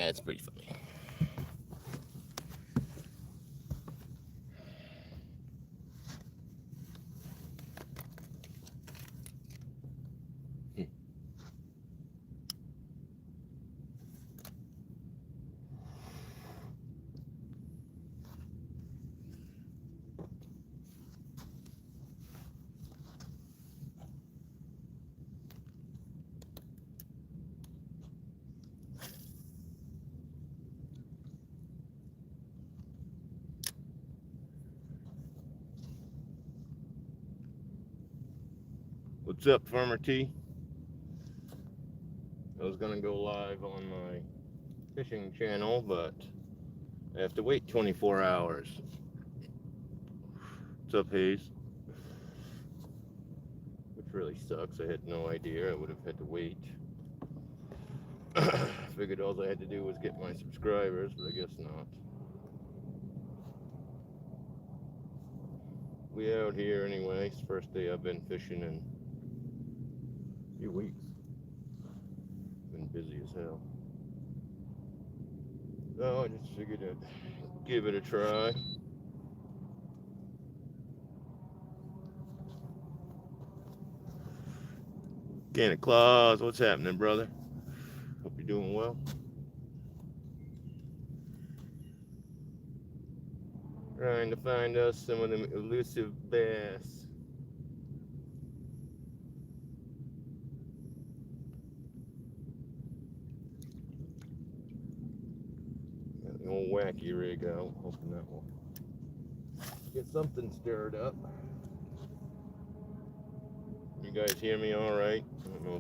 it's pretty funny. What's up, Farmer T? I was gonna go live on my fishing channel, but I have to wait 24 hours. What's up, Hayes? Which really sucks. I had no idea I would have had to wait. Figured all I had to do was get my subscribers, but I guess not. We out here anyway. It's the first day I've been fishing in a few weeks. Been busy as hell. So I just figured I'd give it a try. Santa Claus, what's happening, brother? Hope you're doing well. Trying to find us some of them elusive bass. Got the old wacky rig out, hoping that will get something stirred up. You guys hear me all right? I don't know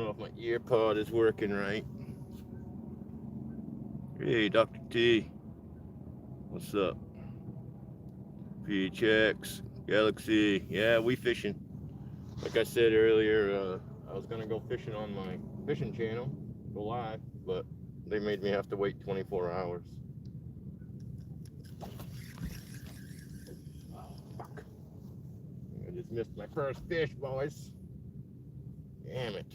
if my ear pod is working right. Hey, Dr. T. What's up? PHX, Galaxy. Yeah, we fishing. Like I said earlier, I was gonna go fishing on my fishing channel, go live, but they made me have to wait 24 hours. Oh, fuck. I just missed my first fish, boys. Damn it.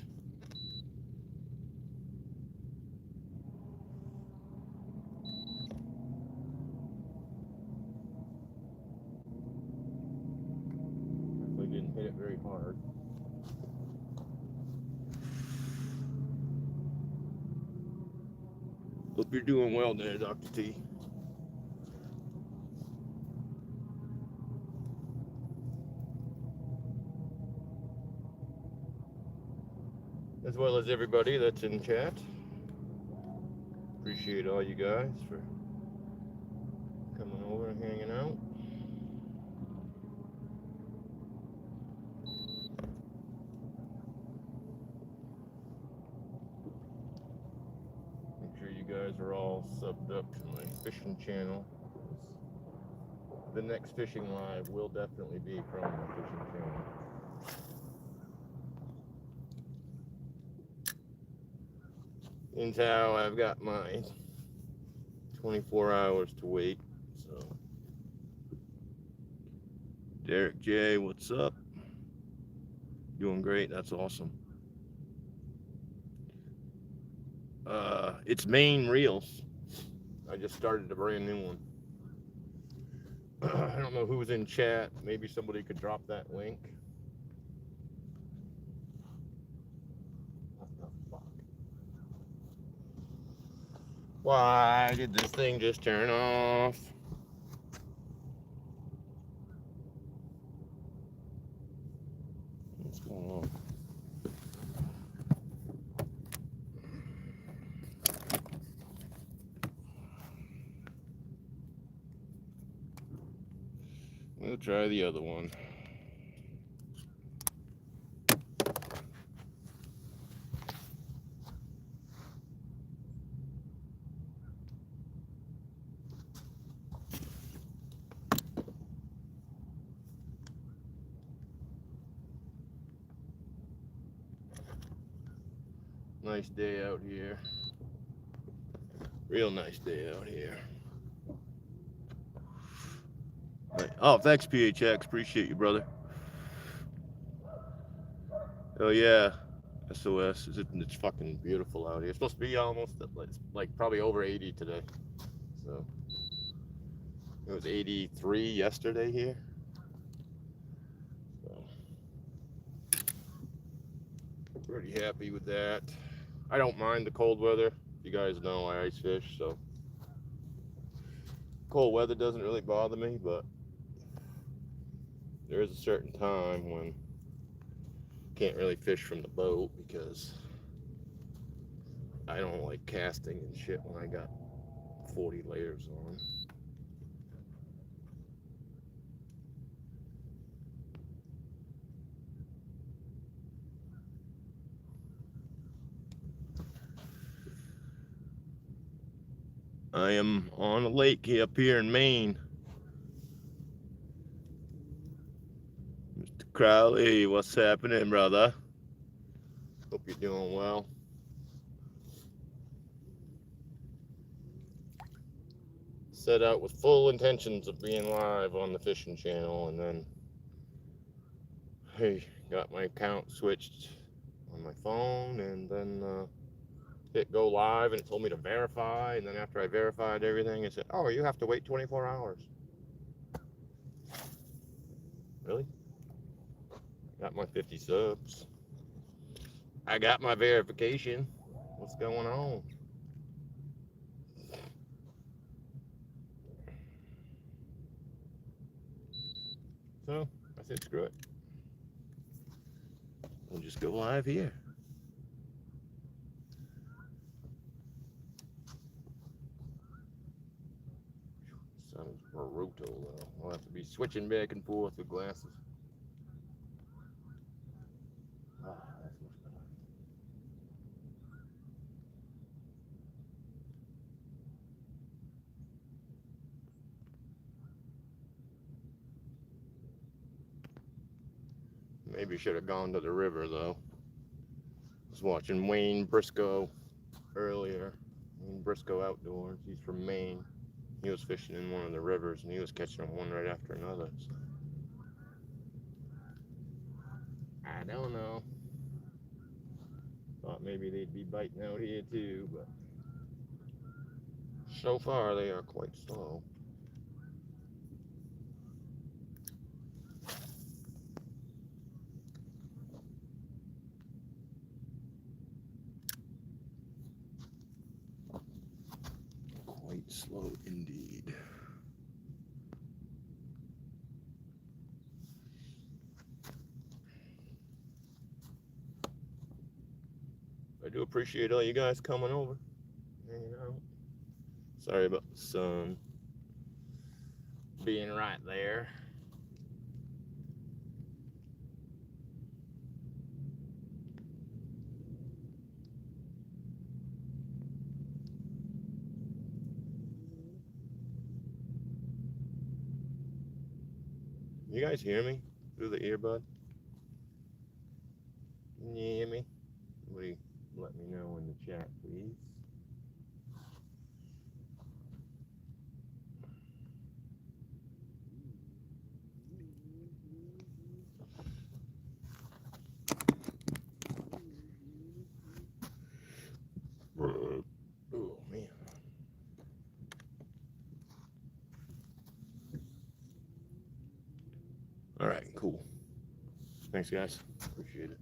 Definitely didn't hit it very hard. Hope you're doing well there, Dr. T. As well as everybody that's in chat. Appreciate all you guys for coming over and hanging out. Make sure you guys are all subbed up to my fishing channel. The next fishing live will definitely be from my fishing channel. In how I've got my 24 hours to wait. So, Derek J, what's up? Doing great. That's awesome. It's Maine Reels. I just started a brand new one. I don't know who's in chat. Maybe somebody could drop that link. What the fuck? Why did this thing just turn off? What's going on? We'll try the other one. Nice day out here. Real nice day out here. Oh, thanks, PHX. Appreciate you, brother. Oh, yeah. SOS. It's fucking beautiful out here. It's supposed to be almost like probably over 80 today. So it was 83 yesterday here. So pretty happy with that. I don't mind the cold weather. You guys know I ice fish, so cold weather doesn't really bother me, but there is a certain time when you can't really fish from the boat because I don't like casting and shit when I got 40 layers on. I am on a lake up here in Maine. Mr. Crowley, what's happening, brother? Hope you're doing well. Set out with full intentions of being live on the fishing channel, and then hey, got my account switched on my phone, and then hit go live, and it told me to verify, and then after I verified everything, it said, oh, you have to wait 24 hours. Really? Got my 50 subs. I got my verification. What's going on? So I said, screw it. We'll just go live here. Sounds brutal though. I'll have to be switching back and forth with glasses. Ah, that's much better. Maybe should have gone to the river though. I was watching Wayne Briscoe earlier. Wayne Briscoe Outdoors. He's from Maine. He was fishing in one of the rivers and he was catching them one right after another. So. I don't know. Thought maybe they'd be biting out here too, but so far they are quite slow. Quite slow indeed. I do appreciate all you guys coming over, hanging out. Sorry about the sun being right there. You guys hear me through the earbud? Can you hear me? Somebody let me know in the chat, please. Oh, man. All right, cool. Thanks, guys. Appreciate it.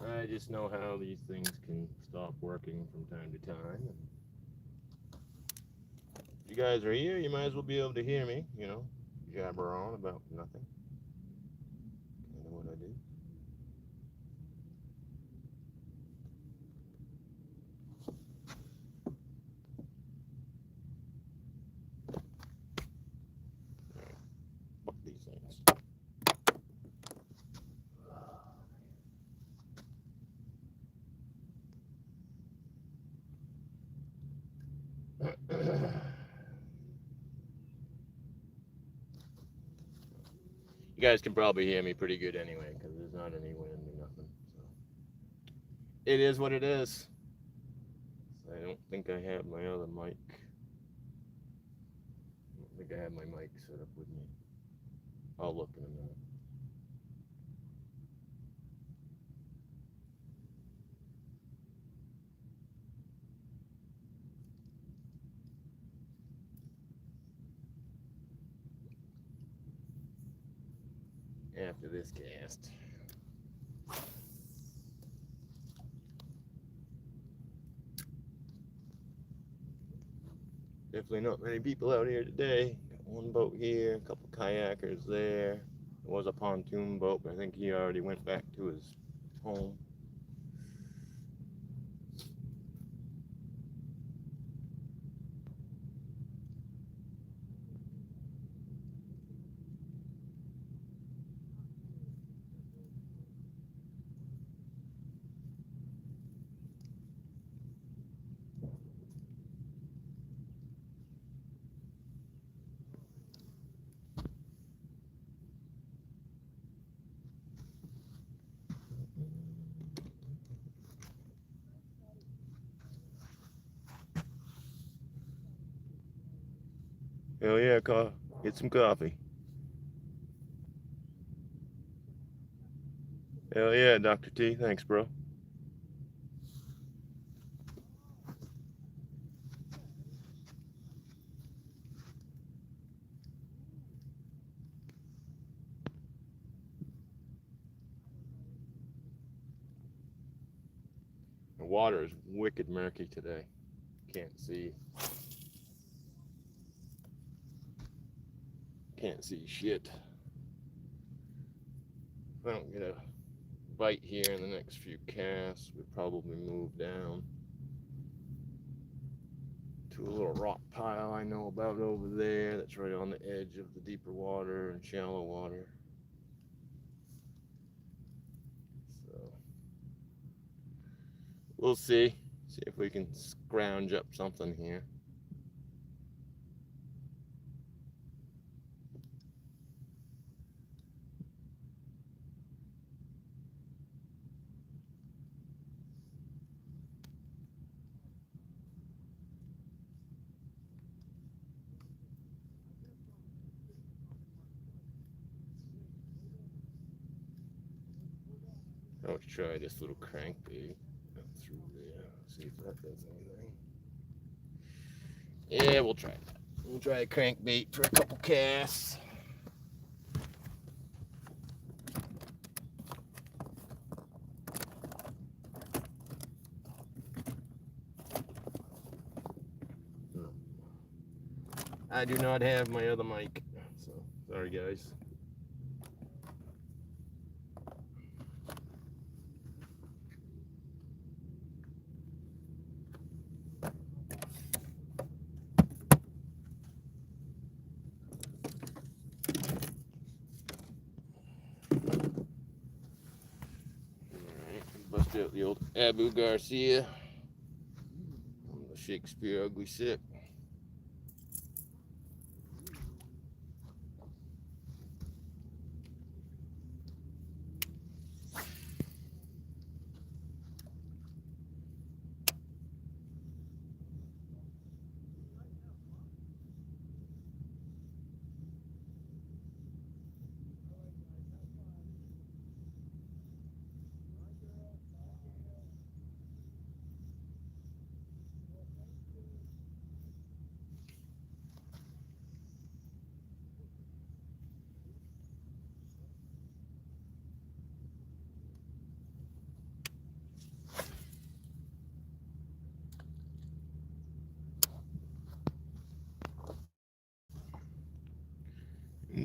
I just know how these things can stop working from time to time. And if you guys are here, you might as well be able to hear me, you know, jabber on about nothing. Kind of what I do. Right. Fuck these things. You guys can probably hear me pretty good anyway, because there's not any wind or nothing. So it is what it is. I don't think I have my other mic. I think I have my mic set up with me. I'll look in a minute. After this cast. Definitely not many people out here today. Got one boat here, a couple kayakers there. It was a pontoon boat, but I think he already went back to his home. Hell yeah, get some coffee. Hell yeah, Dr. T. Thanks, bro. The water is wicked murky today. Can't see shit. If I don't get a bite here in the next few casts, we'll probably move down to a little rock pile I know about over there that's right on the edge of the deeper water and shallow water. So we'll see if we can scrounge up something here. I'll try this little crankbait through there, see if that does anything. Yeah, we'll try that. We'll try a crankbait for a couple casts. I do not have my other mic, so sorry guys. Bust out the old Abu Garcia on the Shakespeare Ugly Sick.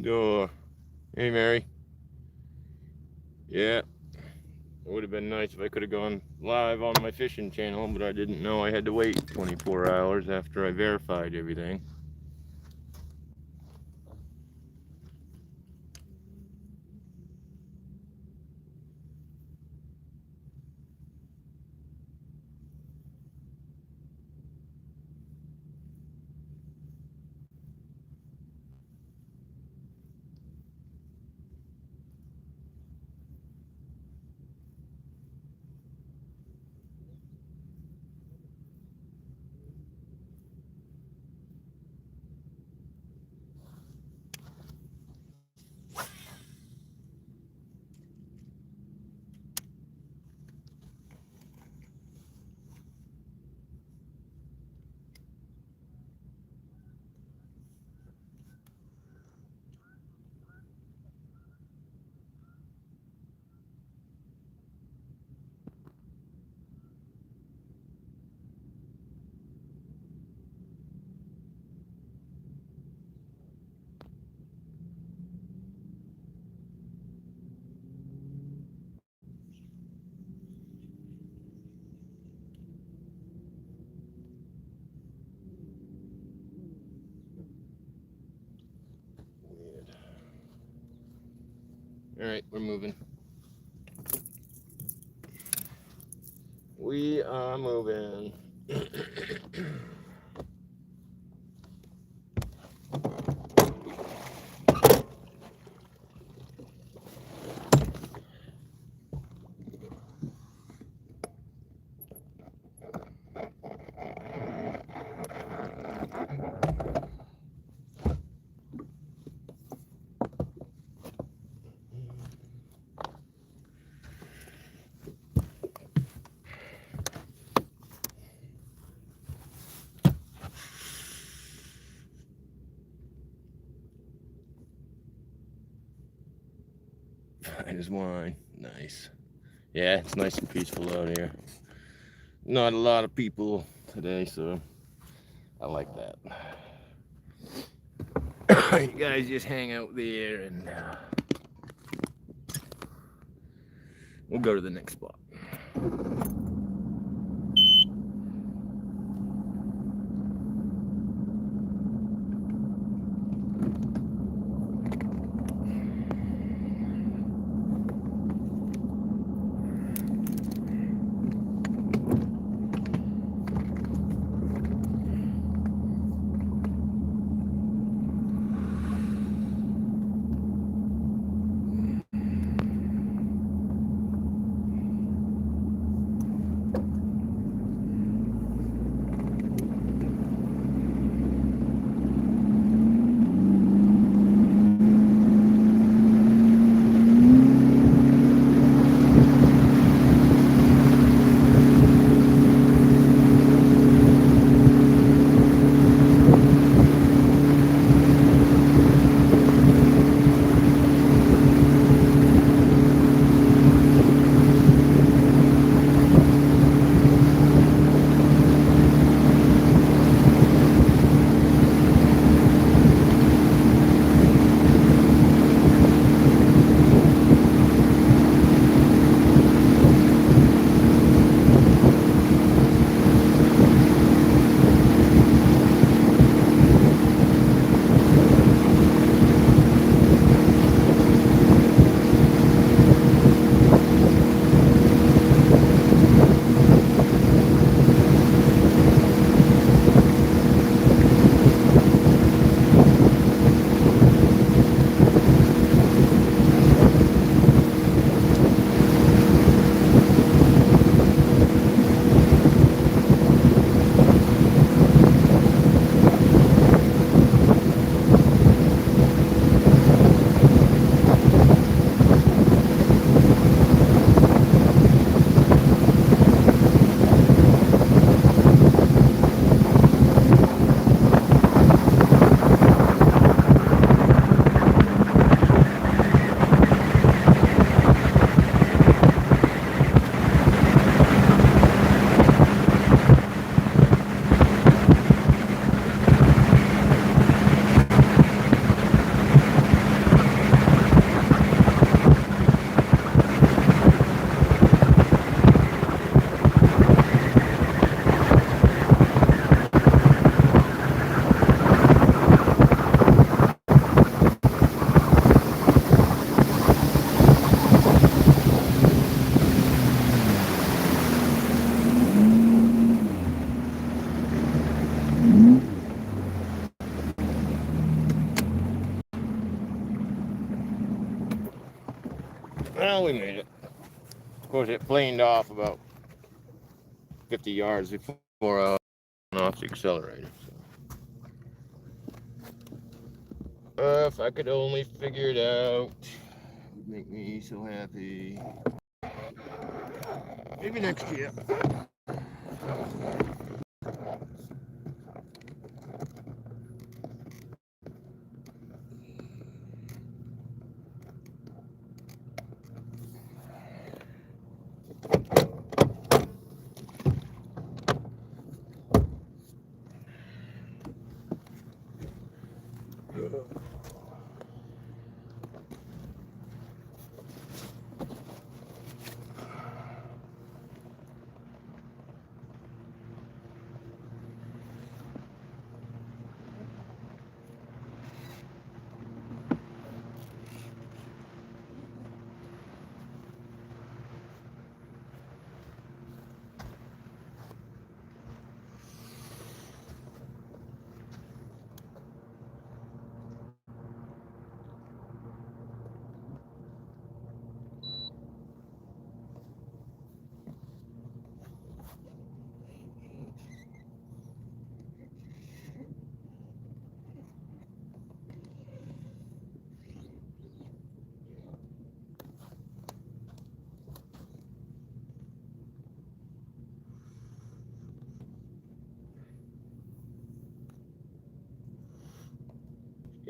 Go. Hey, Mary. Yeah, it would have been nice if I could have gone live on my fishing channel, but I didn't know I had to wait 24 hours after I verified everything. All right, we're moving. We are moving. Fine as wine. Nice. Yeah, it's nice and peaceful out here. Not a lot of people today, so I like that. You guys just hang out there and we'll go to the next spot. Well, we made it. Of course, it planed off about 50 yards before went off the accelerator. So. If I could only figure it out, it would make me so happy. Maybe next year.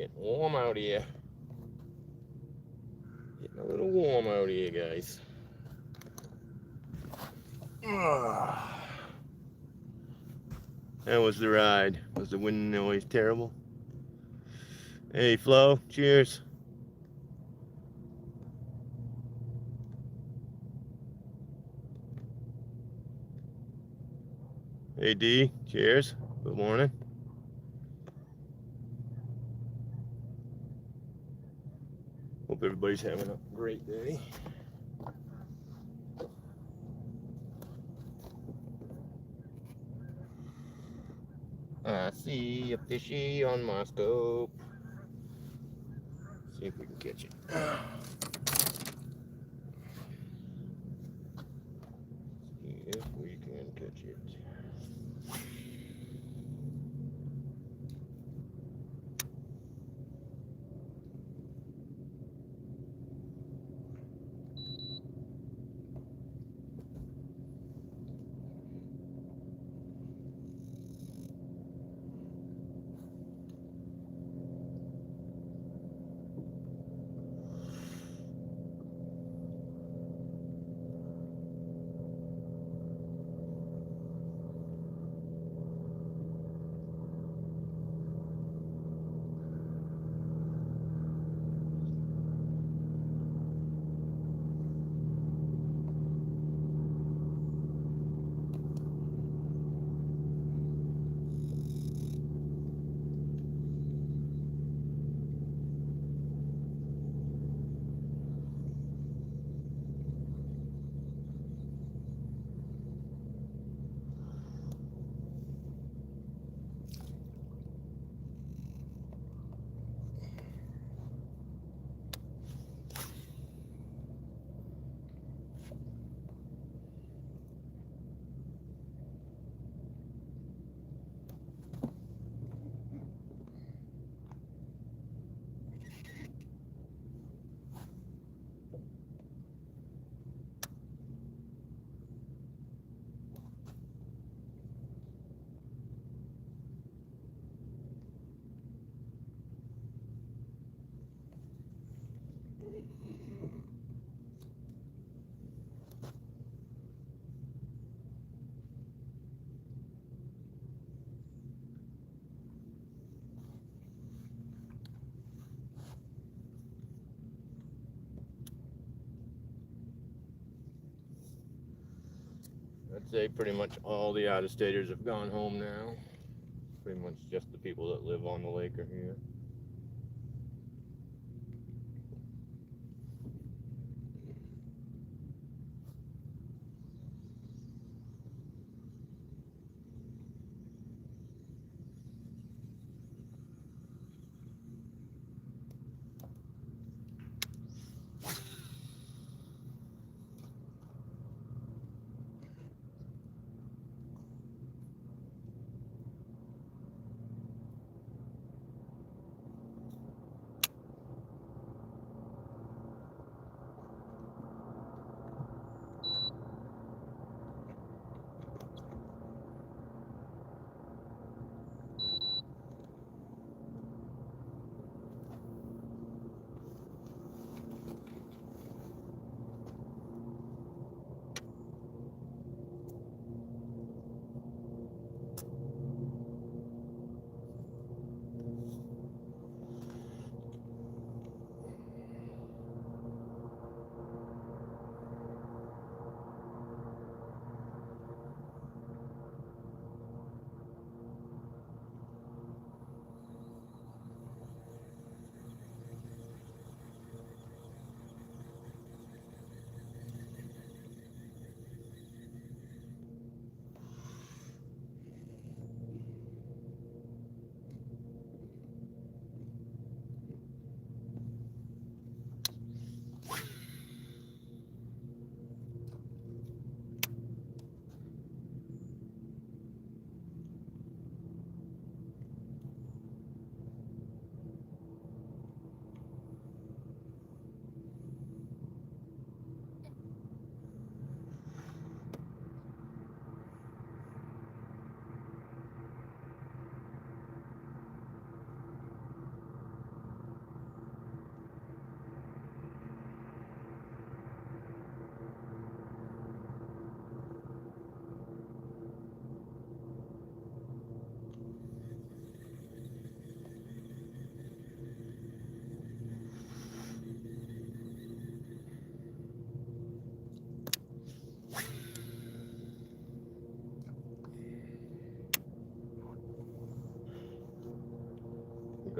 Getting warm out here. Getting a little warm out here, guys. That was the ride. Was the wind noise terrible? Hey, Flo, cheers. Hey, D, cheers. Good morning. Hope everybody's having a great day. I see a fishy on my scope. See if we can catch it. See if we can catch it. I'd say pretty much all the out-of-staters have gone home now. Pretty much just the people that live on the lake are here.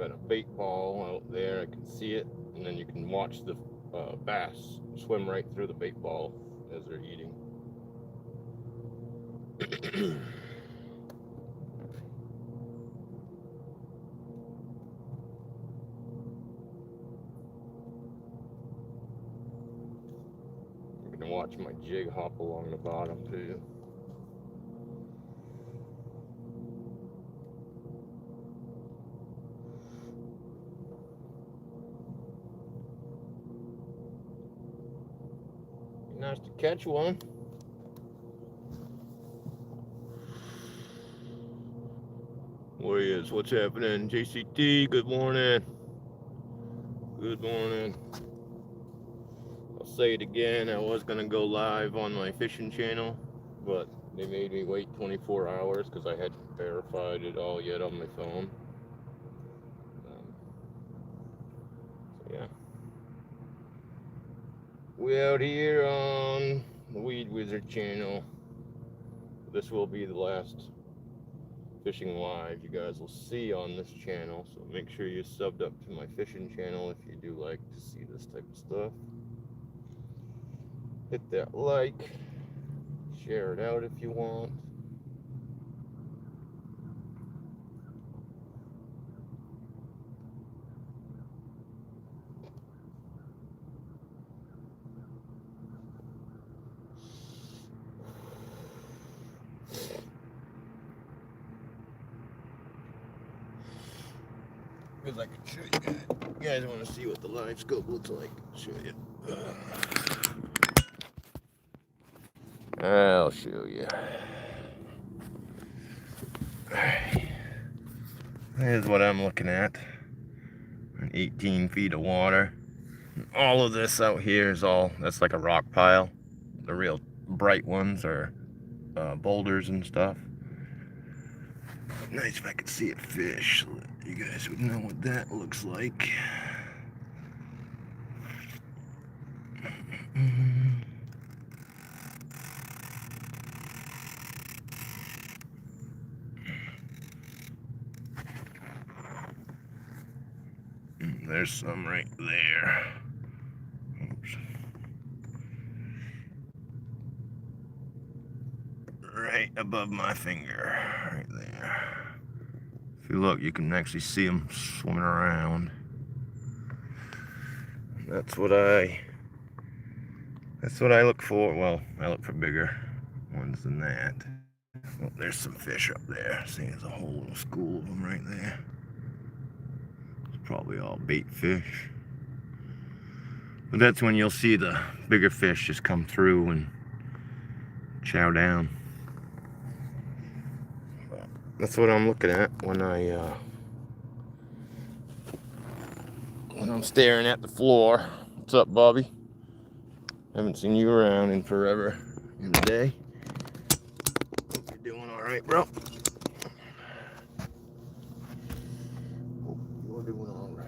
got a bait ball out there. I can see it, and then you can watch the bass swim right through the bait ball as they're eating. You can watch my jig hop along the bottom too. Nice to catch one. Warriors, what's happening? JCT, good morning. Good morning. I'll say it again, I was going to go live on my fishing channel, but they made me wait 24 hours because I hadn't verified it all yet on my phone. So yeah. We out here on the Weed Wizard channel. This will be the last fishing live you guys will see on this channel, so make sure you're subbed up to my fishing channel if you do like to see this type of stuff. Hit that like, share it out if you want. Because I can show you guys. You guys want to see what the live scope looks like? I'll show you. I'll show you. Here's what I'm looking at. 18 feet of water. All of this out here is that's like a rock pile. The real bright ones are boulders and stuff. Nice if I could see a fish so that you guys would know what that looks like. There's some right there. Oops. Right above my finger, right there. If you look, you can actually see them swimming around. That's what I look for. Well, I look for bigger ones than that. Well, there's some fish up there. See, there's a whole little school of them right there. Probably all bait fish. But that's when you'll see the bigger fish just come through and chow down. That's what I'm looking at when I'm staring at the floor. What's up, Bobby? Haven't seen you around in forever in the day. Hope you're doing all right, bro. Hope you're doing all right.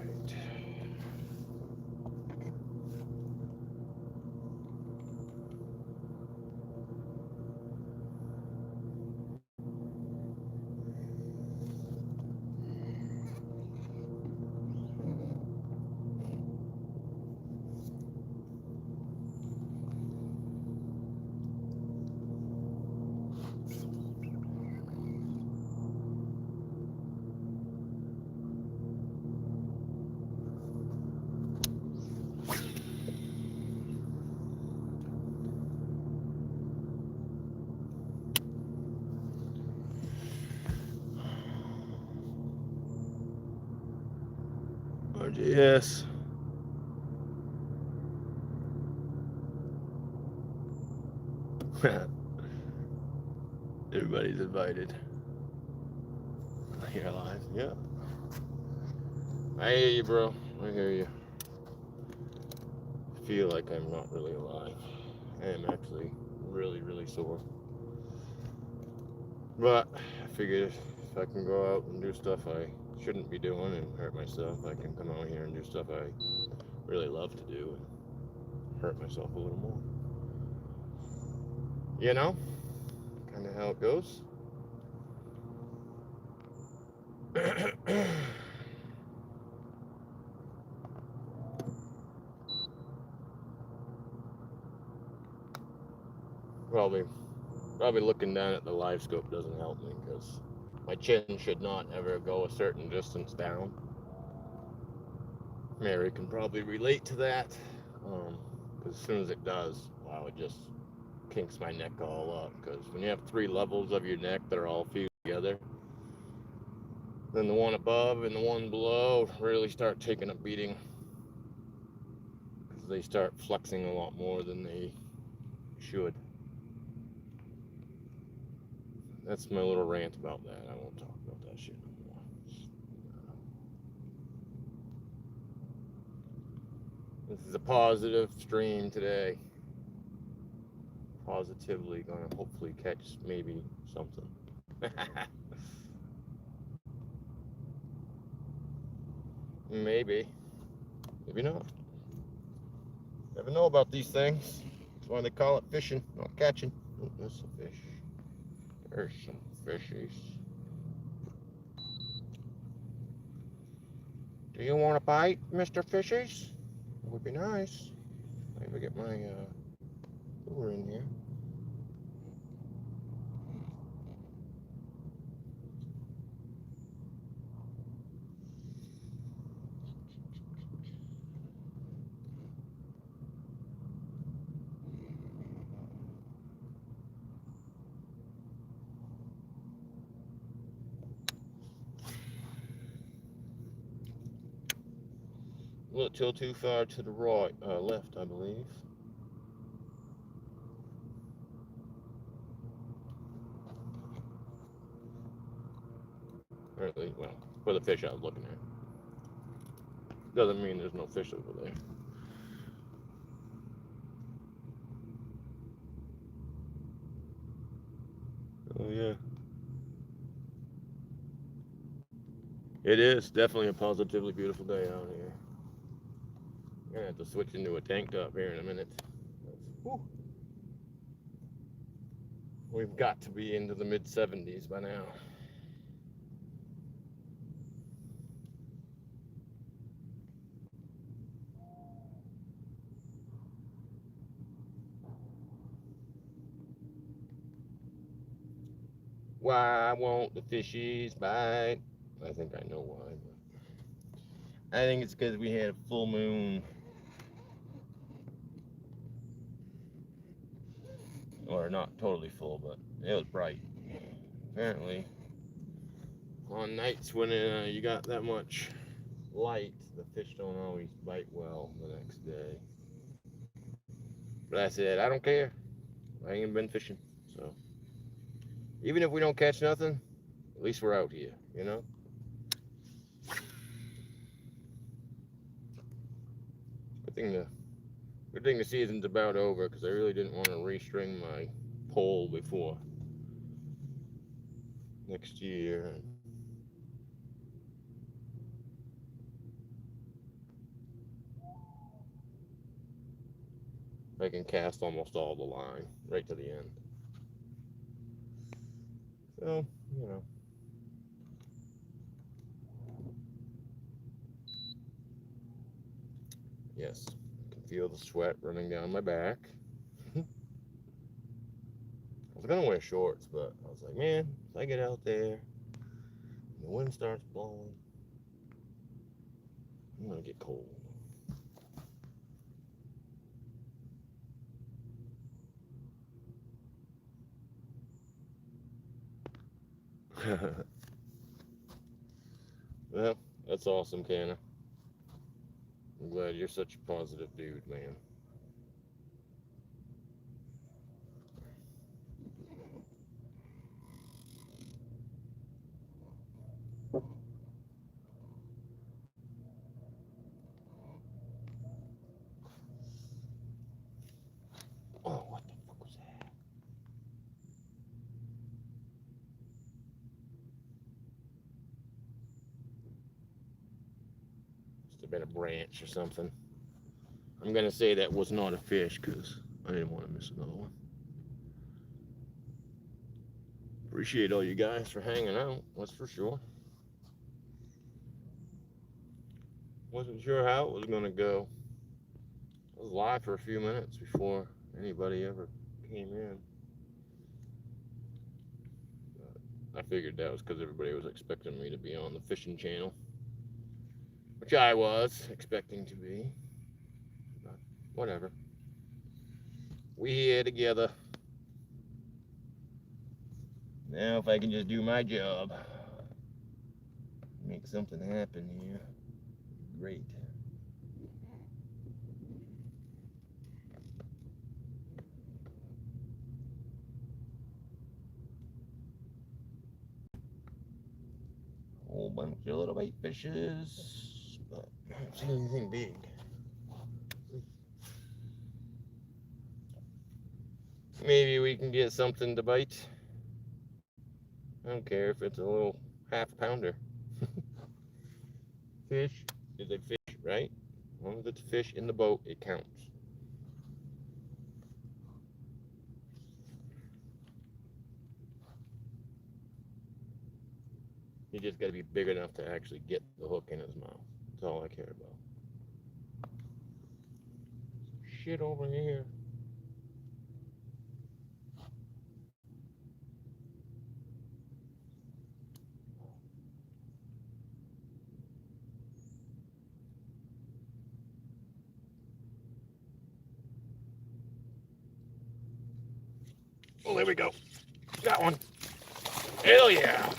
Yes. Everybody's invited. You're alive. Yeah. I hear you, bro. I hear you. I feel like I'm not really alive. I am actually really, really sore. But I figured if I can go out and do stuff I shouldn't be doing and hurt myself, I can come out here and do stuff I really love to do and hurt myself a little more. You know? Kind of how it goes. Probably looking down at the live scope doesn't help me because my chin should not ever go a certain distance down. Mary can probably relate to that. Because as soon as it does, wow, it just kinks my neck all up. Because when you have 3 levels of your neck that are all fused together, then the one above and the one below really start taking a beating. Because they start flexing a lot more than they should. That's my little rant about that. I won't talk about that shit no more. This is a positive stream today. Positively gonna hopefully catch maybe something. Maybe. Maybe not. Never know about these things. That's why they call it fishing, not catching. Oh, there's some fish. There's some fishies. Do you want a bite, Mr. Fishies? It would be nice. Maybe get my lure in here. A little too far to the right, left, I believe. Or at least, well, for the fish I was looking at. Doesn't mean there's no fish over there. Oh yeah. It is definitely a positively beautiful day out here. I'm gonna have to switch into a tank top here in a minute. Whew. We've got to be into the mid 70s by now. Why won't the fishies bite? I think I know why. But I think it's because we had a full moon. Or not totally full, but it was bright. Apparently, on nights when you got that much light, the fish don't always bite well the next day. But I said, I don't care. I ain't been fishing. So, even if we don't catch nothing, at least we're out here, you know? Good thing the season's about over because I really didn't want to restring my pole before next year. I can cast almost all the line right to the end. So, you know. Yes, I can feel the sweat running down my back. I was gonna wear shorts, but I was like, man, if I get out there, the wind starts blowing, I'm gonna get cold. Well, that's awesome, Canna. I'm glad you're such a positive dude, man. Oh, what the fuck was that? Must have been a branch or something. I'm gonna say that was not a fish because I didn't want to miss another one. Appreciate all you guys for hanging out, that's for sure. Wasn't sure how it was gonna go. I was live for a few minutes before anybody ever came in. I figured that was because everybody was expecting me to be on the fishing channel, which I was expecting to be. But whatever. We here together. Now if I can just do my job, make something happen here, great. Whole bunch of little bait fishes, but I don't see anything big. Maybe we can get something to bite. I don't care if it's a little half-pounder. Fish is a fish, right? As long as it's fish in the boat, it counts. You just got to be big enough to actually get the hook in his mouth. That's all I care about. Shit over here. Oh, there we go. Got one. Hell yeah.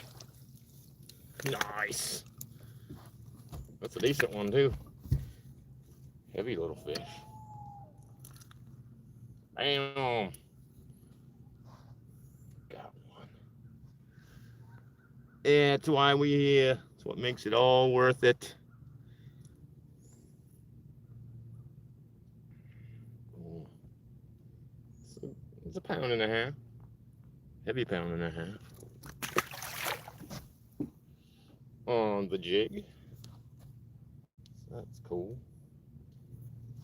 Nice. That's a decent one, too. Heavy little fish. Bam. Got one. Yeah, that's why we here. That's what makes it all worth it. It's a pound and a half. Heavy pound and a half. On the jig. That's cool.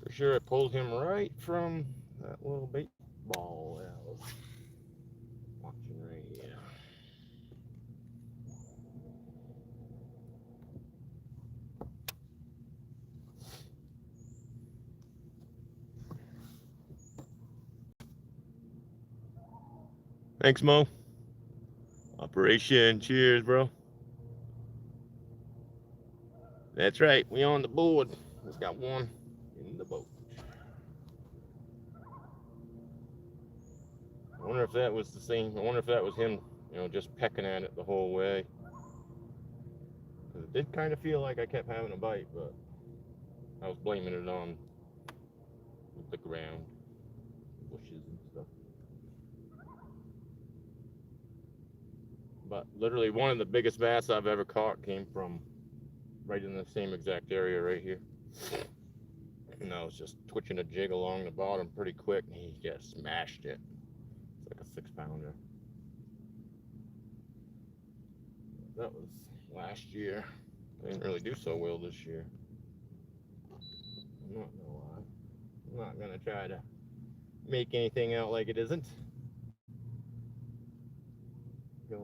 For sure, it pulled him right from that little bait ball that I was watching right here. Thanks, Mo. Operation. Cheers, bro. That's right. We on the board. Just got one in the boat. I wonder if that was the same. I wonder if that was him, just pecking at it the whole way. Because it did kind of feel like I kept having a bite, but I was blaming it on the ground, bushes and stuff. But literally one of the biggest bass I've ever caught came from right in the same exact area right here. And I was just twitching a jig along the bottom pretty quick, and he just smashed it. It's like a 6-pounder. That was last year. I didn't really do so well this year. I'm not gonna lie. I'm not gonna try to make anything out like it isn't. I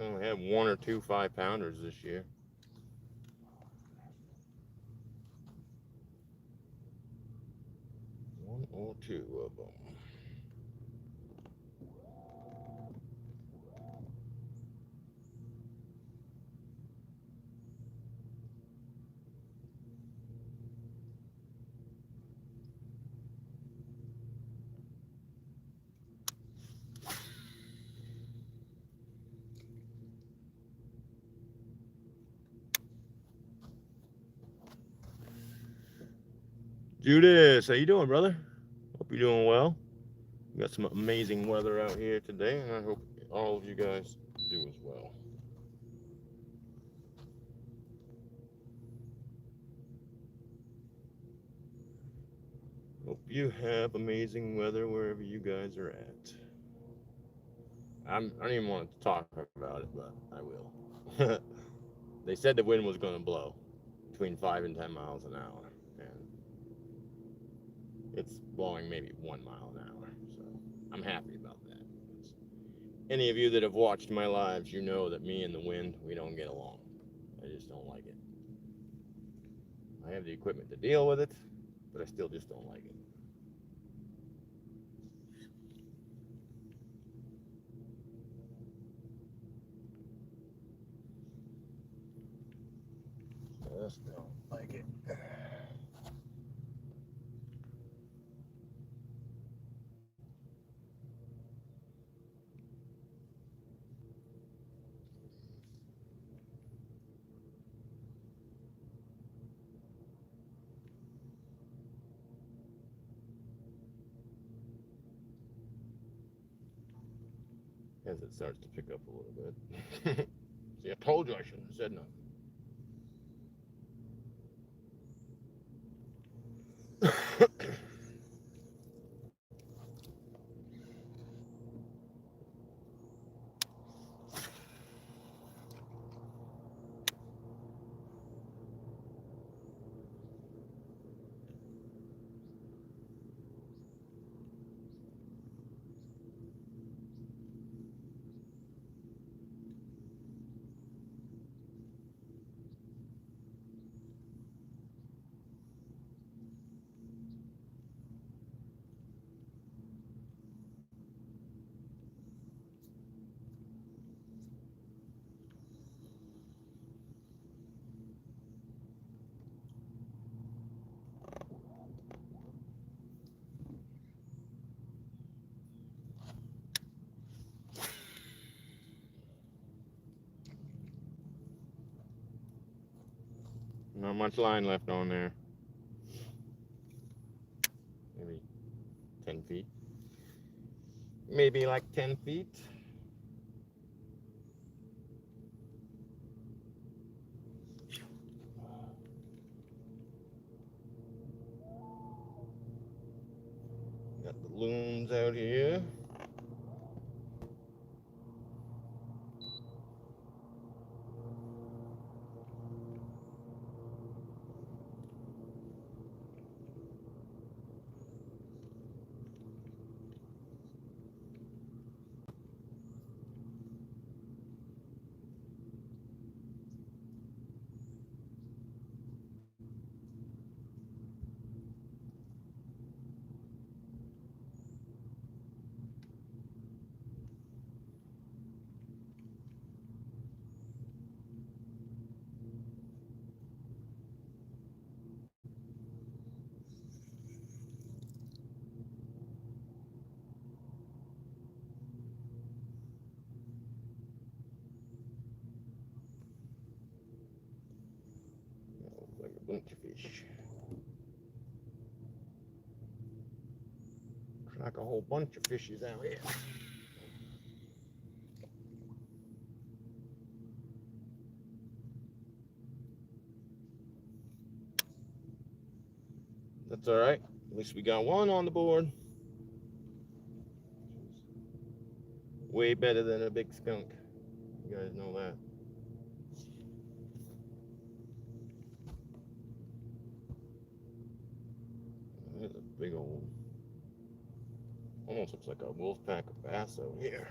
only had 1 or 2 5-pounders this year. One or two of them. Judas, how you doing, brother? Hope you're doing well. We got some amazing weather out here today, and I hope all of you guys do as well. Hope you have amazing weather wherever you guys are at. I don't even want to talk about it, but I will. They said the wind was going to blow between 5 and 10 miles an hour, and it's blowing maybe 1 mile an hour, so I'm happy about that. Any of you that have watched my lives, you know that me and the wind, we don't get along. I just don't like it. I have the equipment to deal with it, but I still just don't like it. just don't like it. As it starts to pick up a little bit. See, I told you I shouldn't have said nothing. Not much line left on there. Maybe 10 feet. Maybe like 10 feet. Got the loons out here. Like a bunch of fish. Like a whole bunch of fishes out here. That's all right. At least we got one on the board. Way better than a big skunk. You guys know that. There's a big old, almost looks like a wolf pack of bass out here.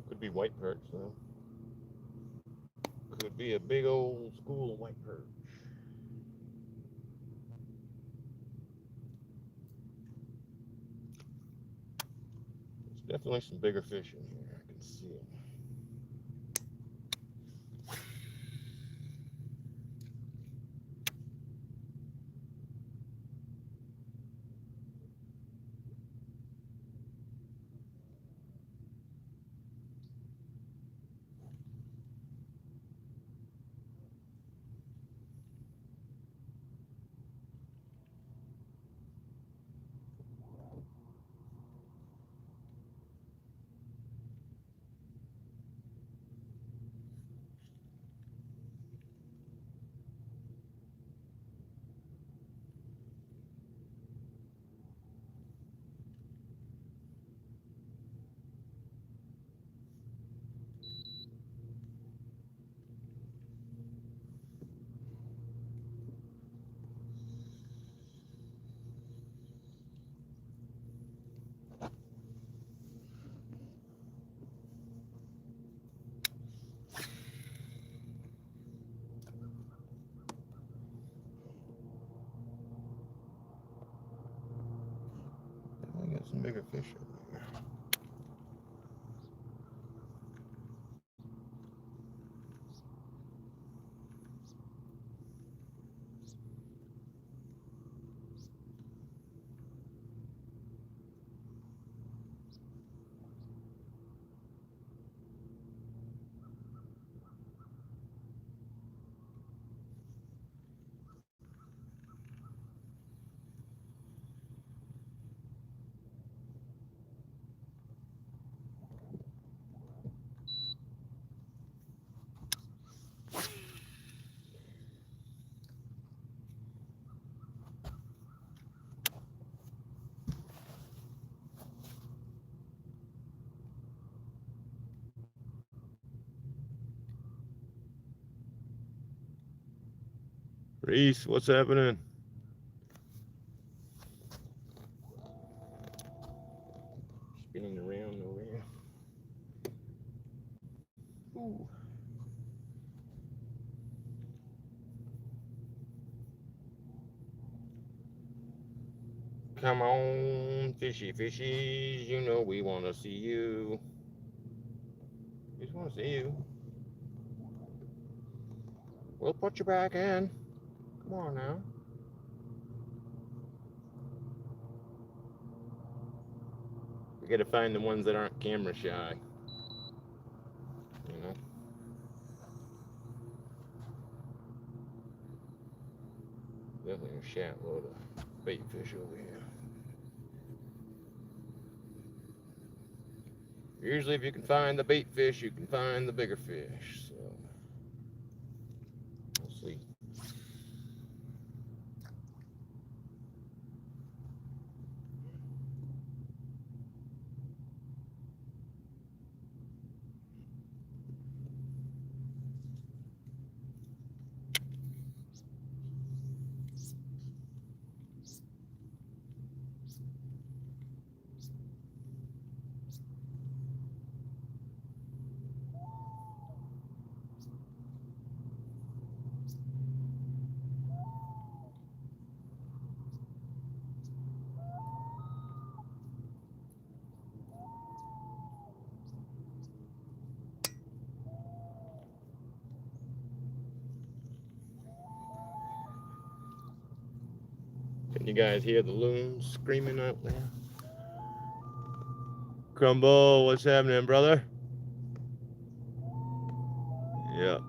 Could be white perch though. Could be a big old school of white perch. There's definitely some bigger fish in here. I can see them. some bigger fish over there. Reese, what's happening? Spinning around over here. Ooh. Come on, fishy fishies, you know we want to see you. We just want to see you. We'll put you back in. Come on now. We gotta find the ones that aren't camera shy. You know? Definitely a shat load of bait fish over here. Usually if you can find the bait fish, you can find the bigger fish. So we'll see. Can you guys hear the loons screaming out there? Crumble, what's happening, brother? Yeah.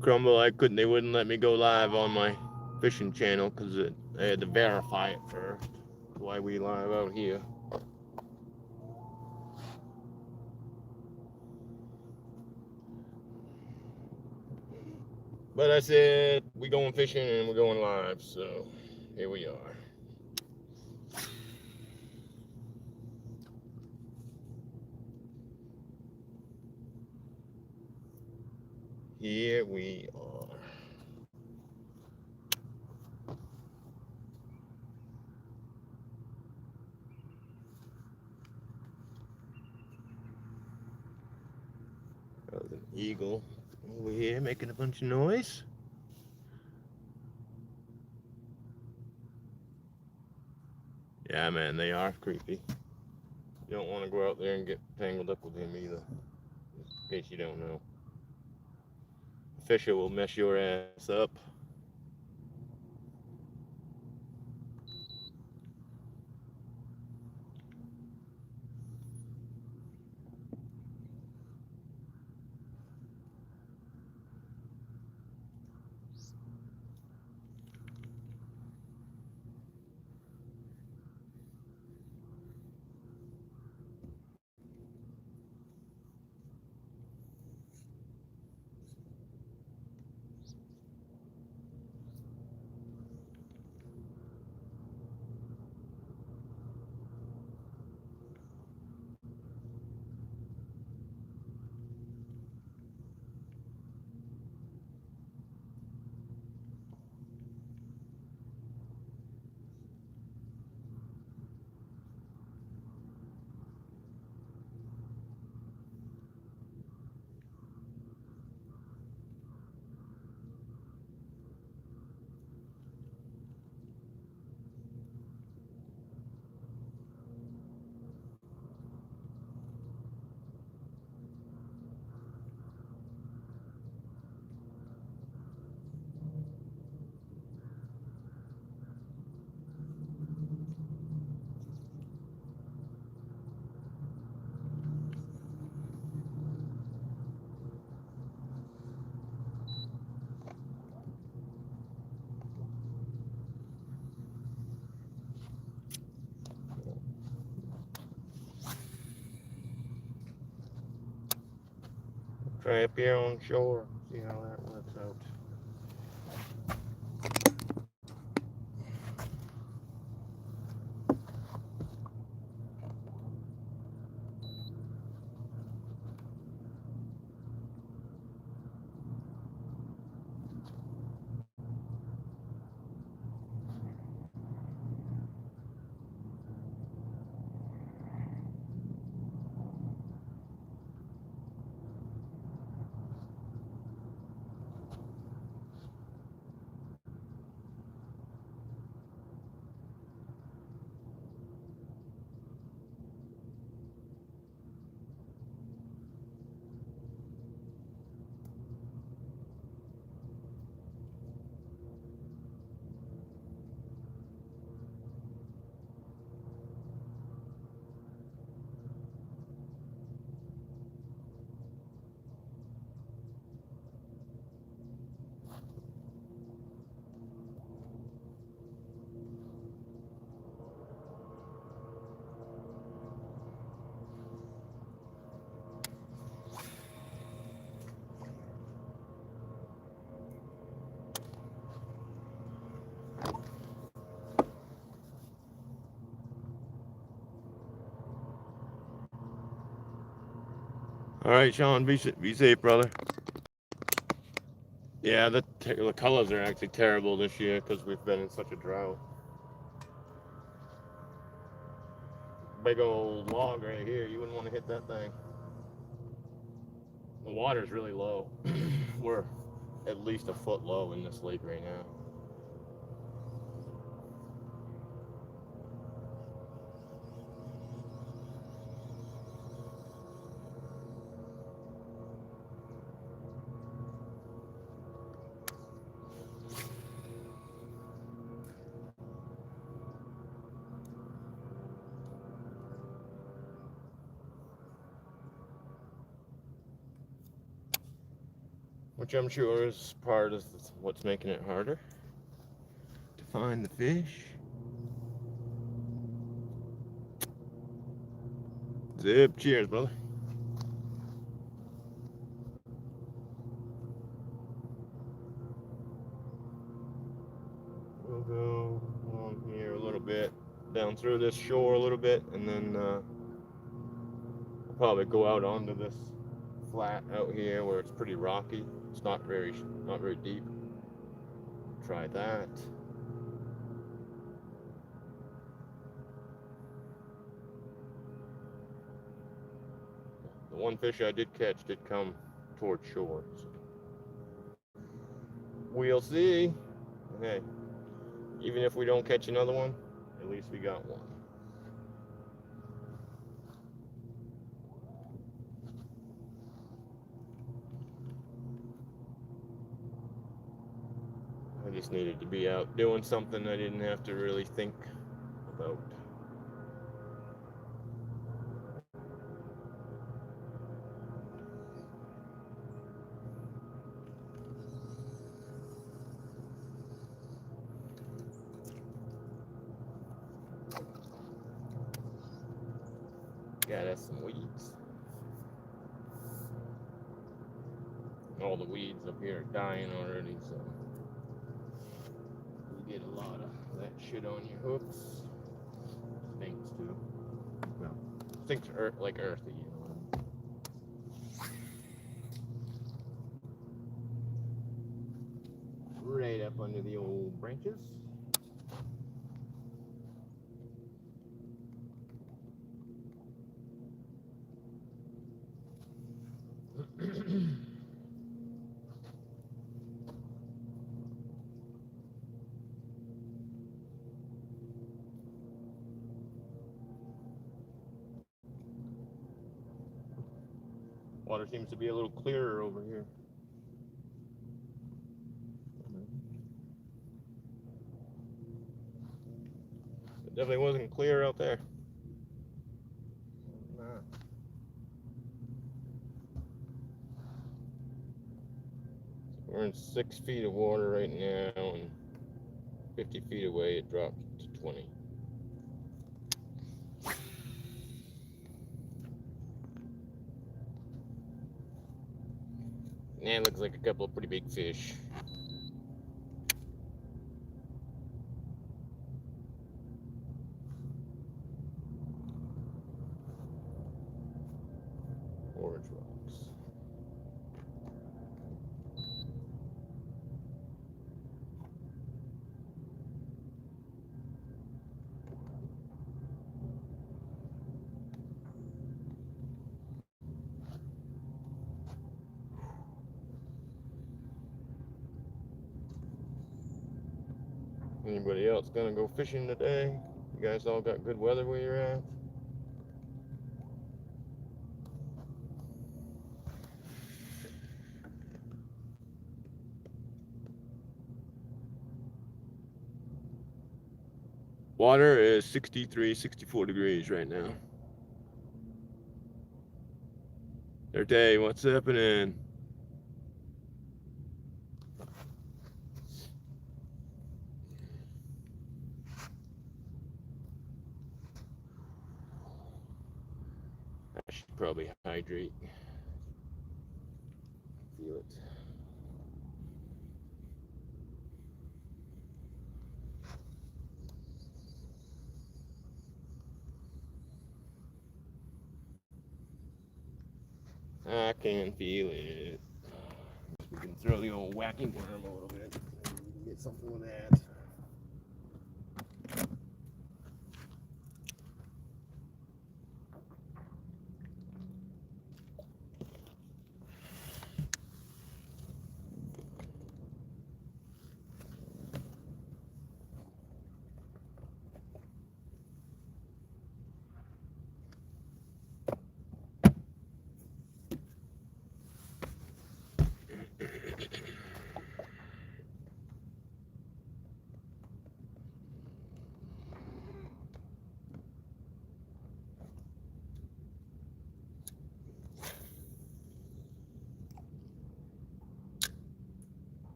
Crumble, they wouldn't let me go live on my fishing channel because I had to verify it first. That's why we live out here. But I said, we going fishing and we're going live, so here we are. Here we are. That was an eagle over here making a bunch of noise. Yeah, man, they are creepy. You don't want to go out there and get tangled up with him either, in case you don't know. A fisher will mess your ass up. Try up here on shore, see how that works out. All right, Sean, be safe, brother. Yeah, the colors are actually terrible this year because we've been in such a drought. Big old log right here. You wouldn't want to hit that thing. The water's really low. We're at least a foot low in this lake right now. Which I'm sure is part of what's making it harder to find the fish. Zip, cheers, brother. We'll go along here a little bit, down through this shore a little bit, and then we'll probably go out onto this flat out here where it's pretty rocky. It's not very deep. Try that. The one fish I did catch did come toward shore. So we'll see. Hey, even if we don't catch another one, at least we got one. I just needed to be out doing something I didn't have to really think about. Yeah, that's some weeds. All the weeds up here are dying already, so you get a lot of that shit on your hooks. Stinks too. Well, stinks like earthy, you know. Right up under the old branches. Water seems to be a little clearer over here. It definitely wasn't clear out there. Nah. We're in 6 feet of water right now, and 50 feet away it dropped to 20. Yeah, it looks like a couple of pretty big fish. Orange rocks. Anybody else gonna go fishing today? You guys all got good weather where you're at? Water is 63, 64 degrees right now. Day, what's happening? I should probably hydrate. Feel it. I can feel it. We can throw the old wacky worm a little bit. Maybe we can get something with that.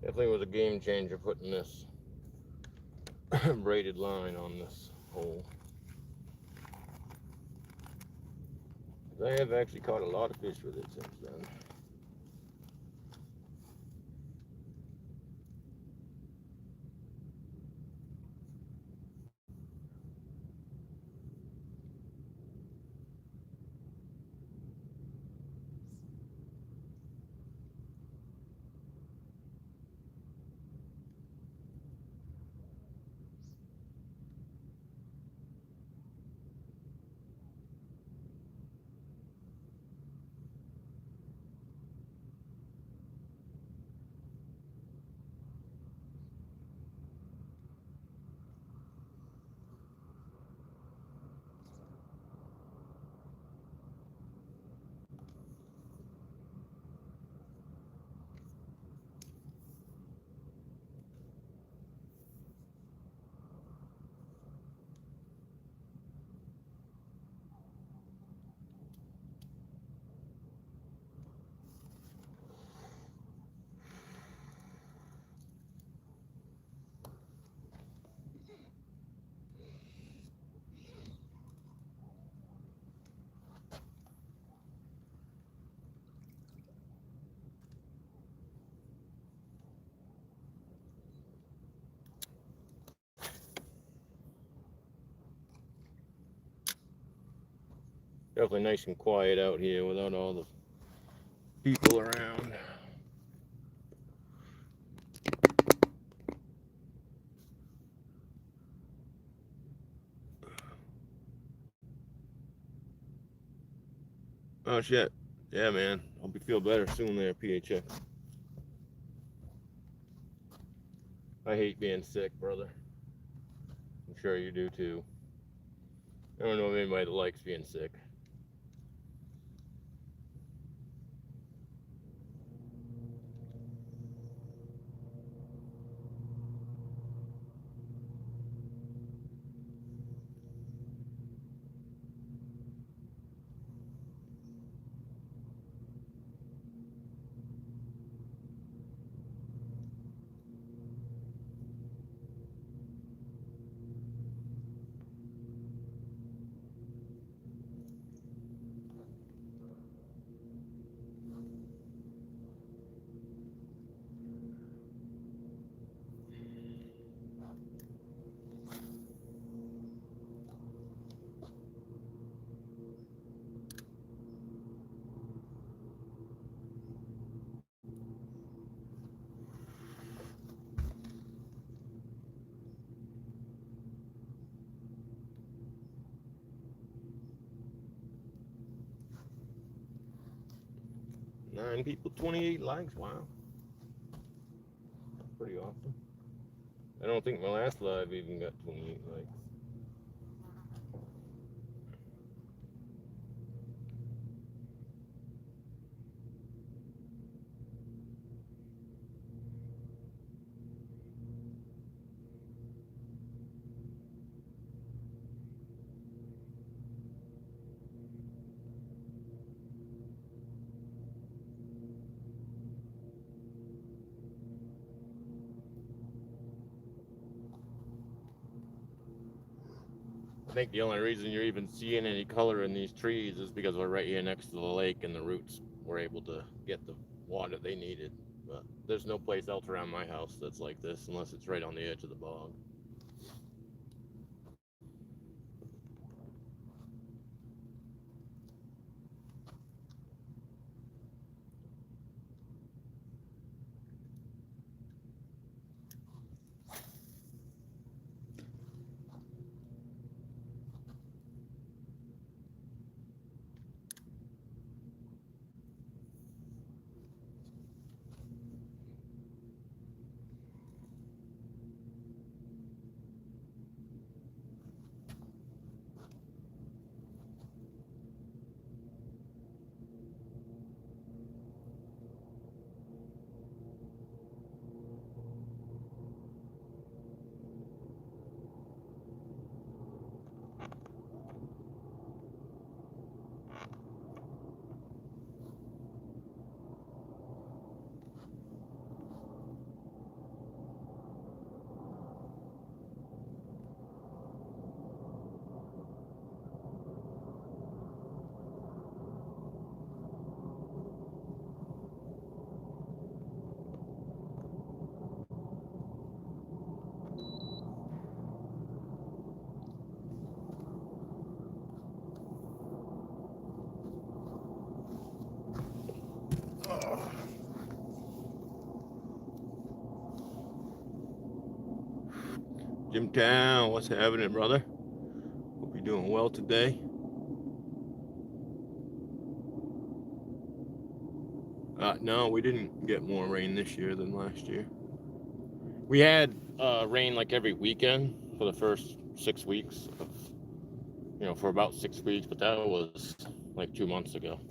Definitely was a game changer putting this braided line on this hole. I have actually caught a lot of fish with it since then. Definitely nice and quiet out here without all the people around. Oh shit. Yeah, man. Hope you feel better soon there, PHX. I hate being sick, brother. I'm sure you do too. I don't know of anybody that likes being sick. 9 people, 28 likes. Wow. That's pretty awesome. I don't think my last live even got 28 likes. I think the only reason you're even seeing any color in these trees is because we're right here next to the lake and the roots were able to get the water they needed. But there's no place else around my house that's like this unless it's right on the edge of the bog. Jimtown, what's happening, brother? Hope you're doing well today. No, we didn't get more rain this year than last year. We had rain like every weekend for the first 6 weeks for about 6 weeks, but that was like 2 months ago.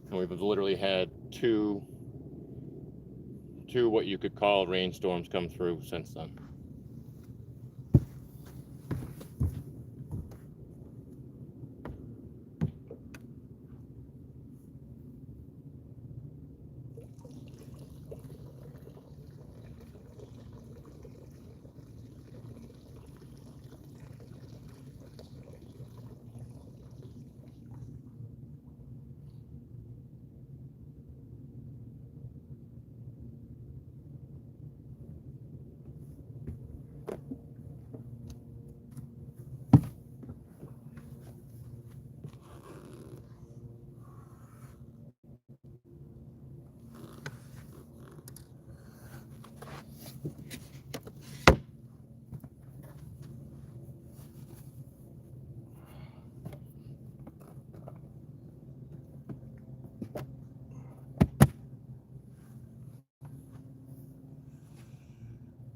And we've literally had two what you could call rainstorms come through since then.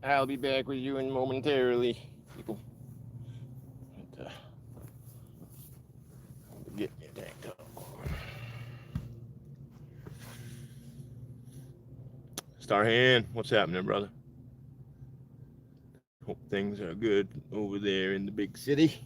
I'll be back with you in momentarily, people. Get me tanked up. Starhand, what's happening, brother? Hope things are good over there in the big city.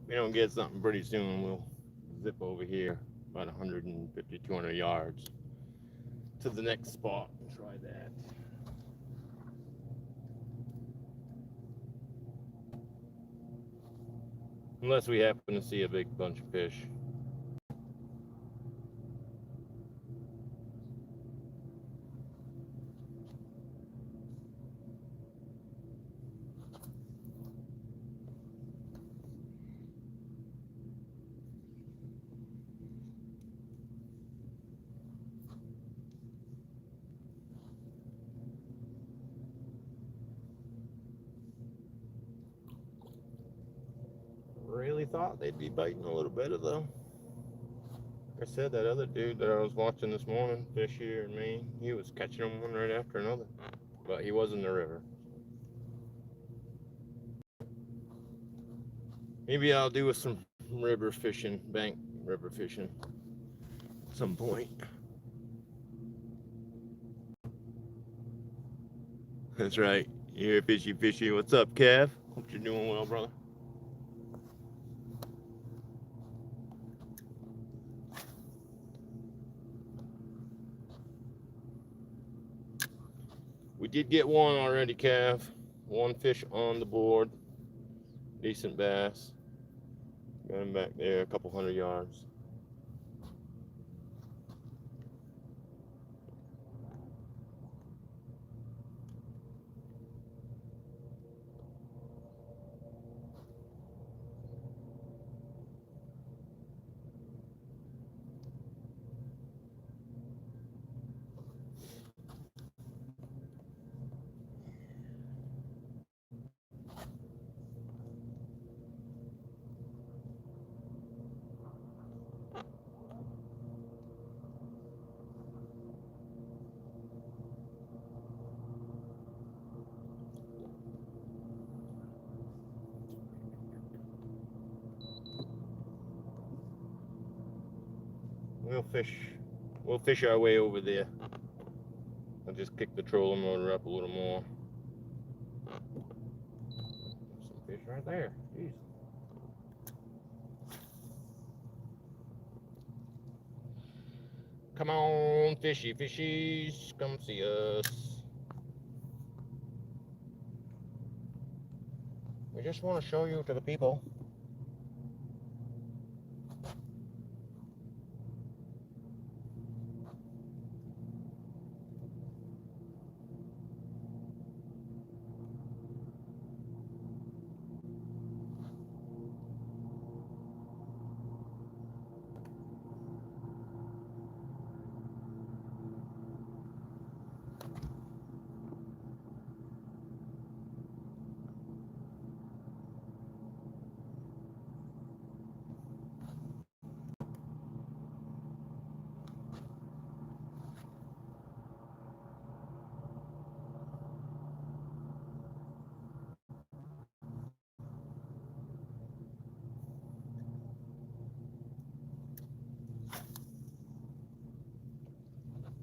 we don't get something pretty soon, we'll zip over here about 150, 200 yards to the next spot and try that. Unless we happen to see a big bunch of fish. Really thought they'd be biting a little better though. Like I said, that other dude that I was watching this morning fish here in Maine, he was catching them one right after another, but he was in the river. Maybe I'll do some river fishing, bank river fishing at some point. That's right. You're fishy fishy. What's up, Kev? Hope you're doing well, brother. We did get one already, Kev. One fish on the board. Decent bass. Got him back there a couple 100 yards. We'll fish our way over there. I'll just kick the trolling motor up a little more. Some fish right there. Jeez. Come on, fishy fishies, come see us. We just want to show you to the people.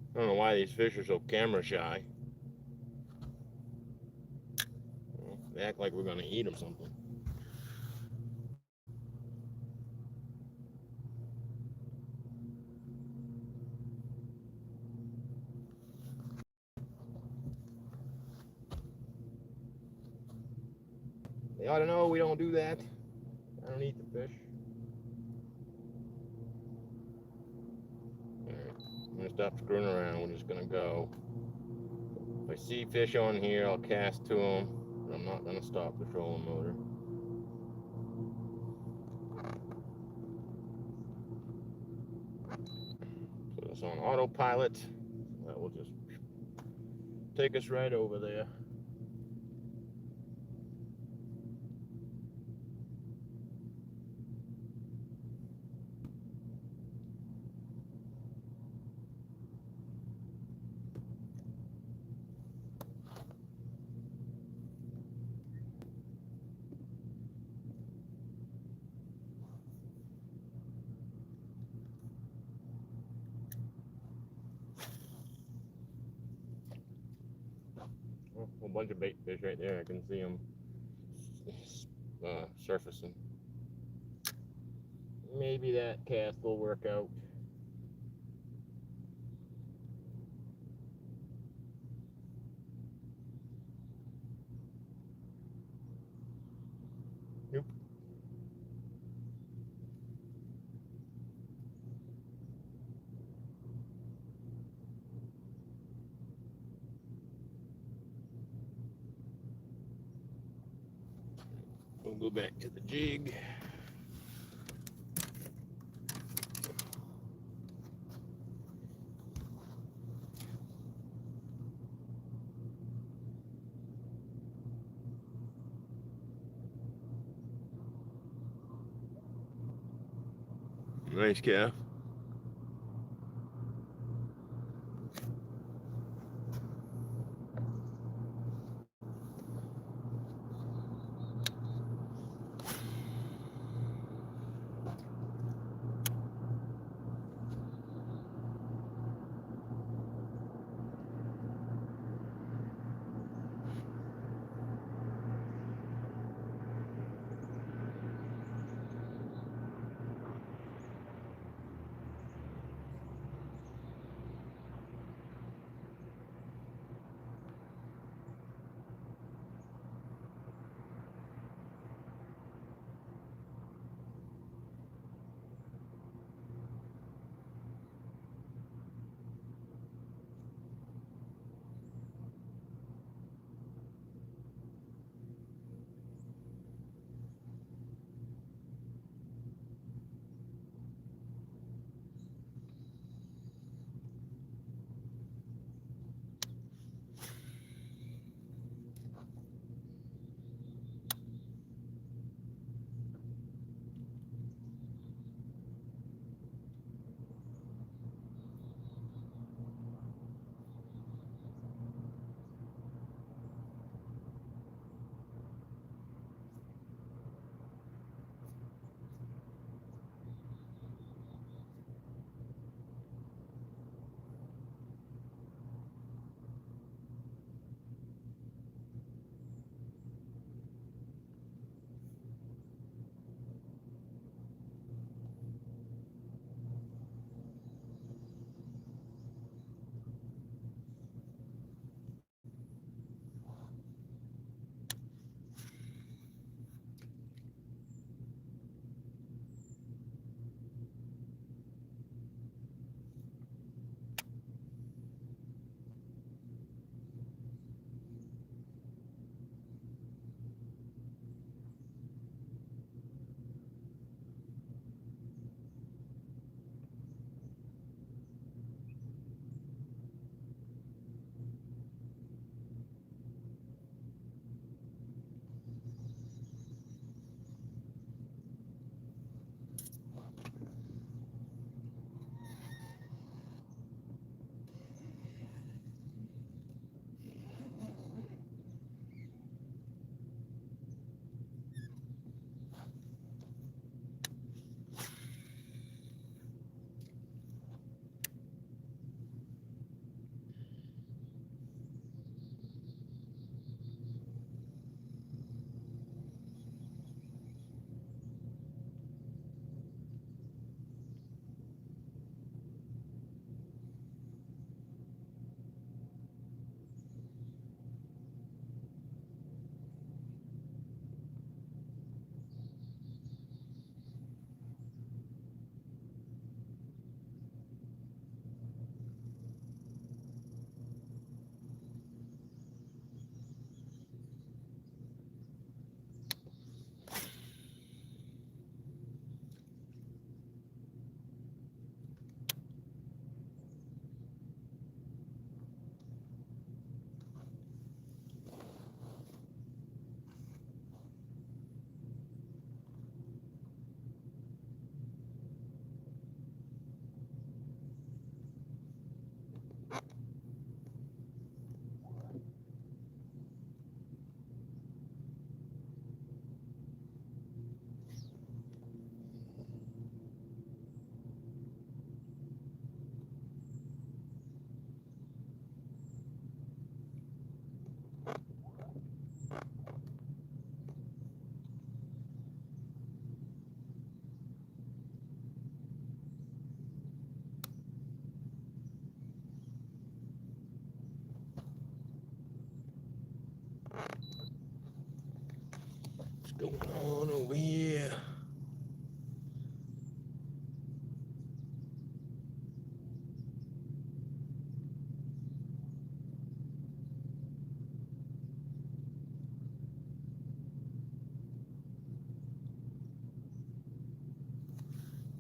I don't know why these fish are so camera shy. They act like we're gonna eat them something. They ought to know we don't do that. I don't eat the fish. Alright, I'm gonna stop screwing around. We're just gonna go. If I see fish on here, I'll cast to them. But I'm not gonna stop the trolling motor. Put us on autopilot. That will just take us right over there. Oh, a whole bunch of bait fish right there. I can see them surfacing. maybe that cast will work out. Nope. We'll go back to the jig. Nice calf.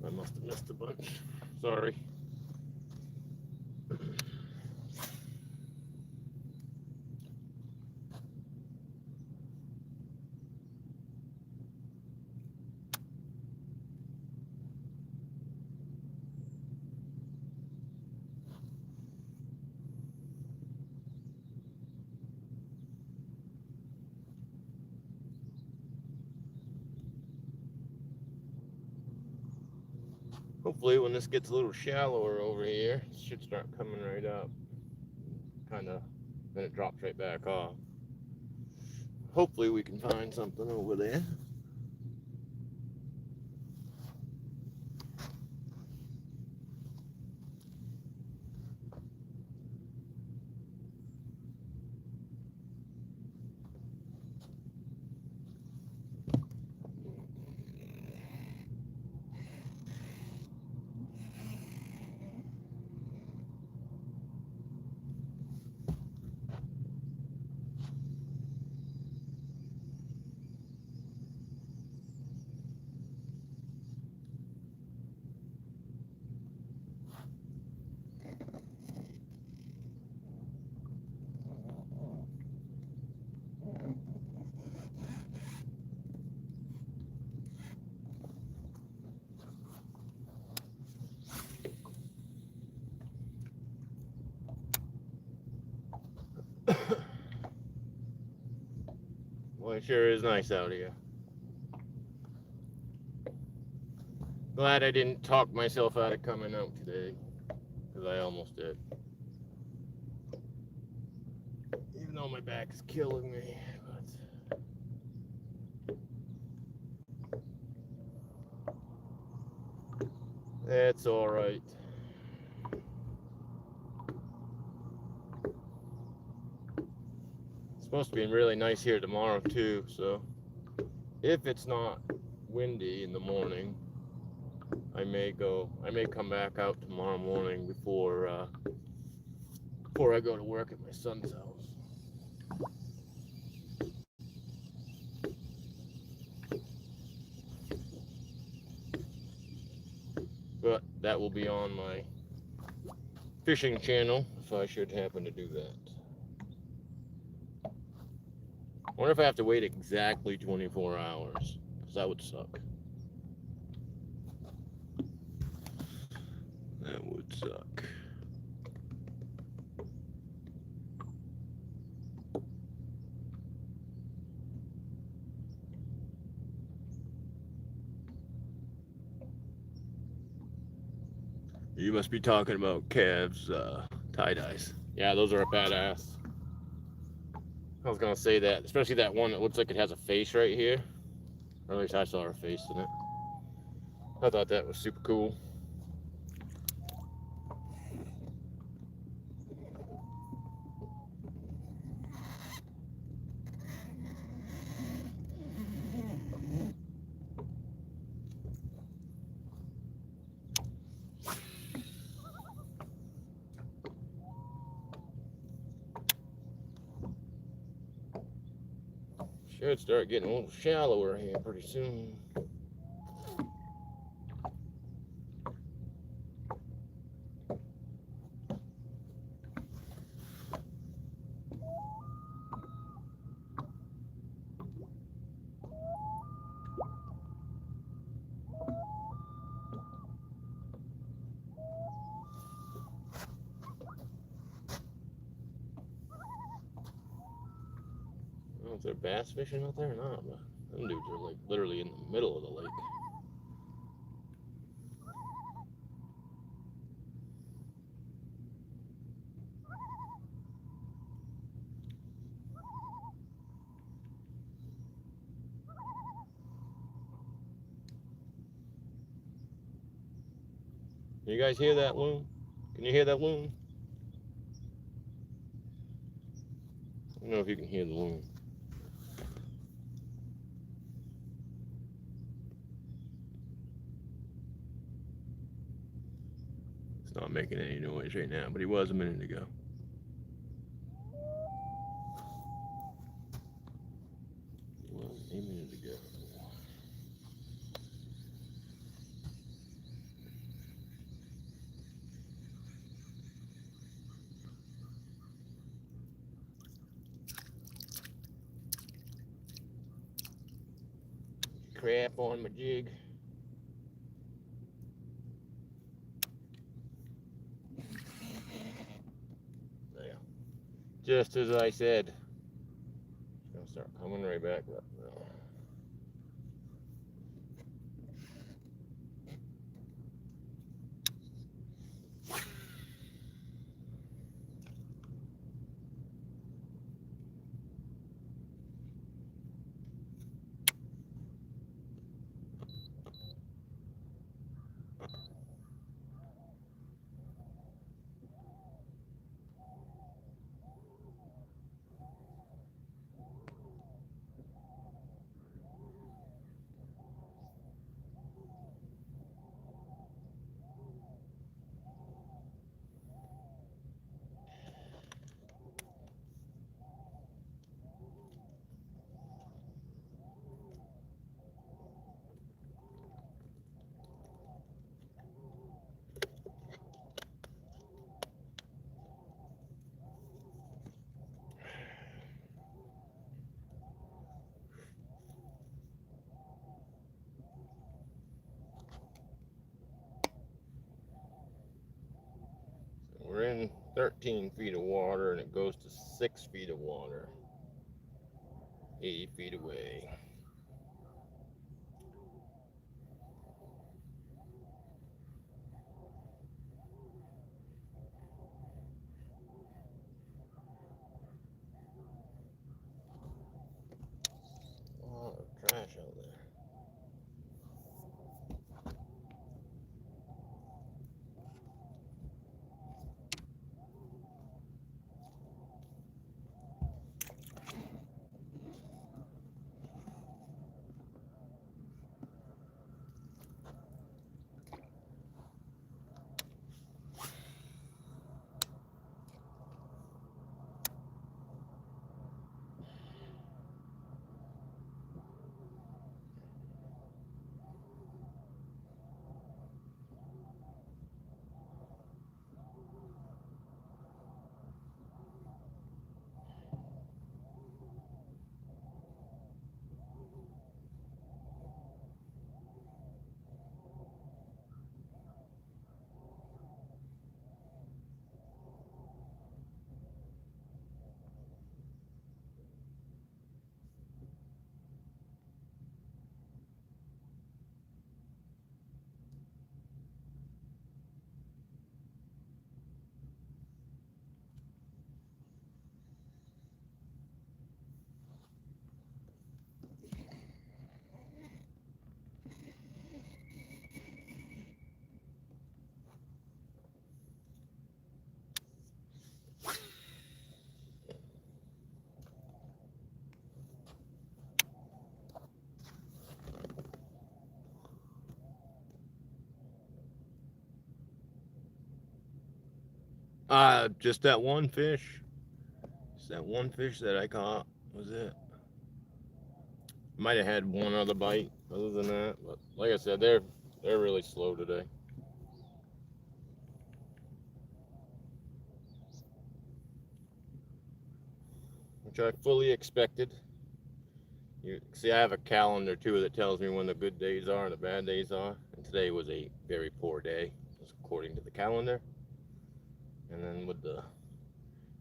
I must have missed a bunch. Sorry. Hopefully when this gets a little shallower over here, it should start coming right up. Kind of, then it drops right back off. Hopefully we can find something over there. Well, it sure is nice out here. Glad I didn't talk myself out of coming out today, because I almost did. Even though my back is killing me, but it's all right. It's supposed to be really nice here tomorrow too, so if it's not windy in the morning, I may come back out tomorrow morning before I go to work at my son's house. But that will be on my fishing channel if I should happen to do that. I wonder if I have to wait exactly 24 hours, because that would suck. That would suck. You must be talking about Cav's tie-dyes. Yeah, those are a badass. I was gonna say that, especially that one that looks like it has a face right here. Or at least I saw her face in it. I thought that was super cool. Should start getting a little shallower here pretty soon. I don't know if they're bass fishing out there or not, but them dudes are like literally in the middle of the lake. You guys hear that loon? Can you hear that loon? I don't know if you can hear the loon. It's not making any noise right now, but he was a minute ago. He was a minute ago. crap on my jig. There. Just as I said. It's gonna start coming right back up now. We're in 13 feet of water and it goes to 6 feet of water. 80 feet away. A lot of trash out there. Just that one fish. Just that one fish that I caught was it. Might have had one other bite other than that, but like I said, they're really slow today. Which I fully expected. You see, I have a calendar too that tells me when the good days are and the bad days are. And today was a very poor day, according to the calendar. And then with the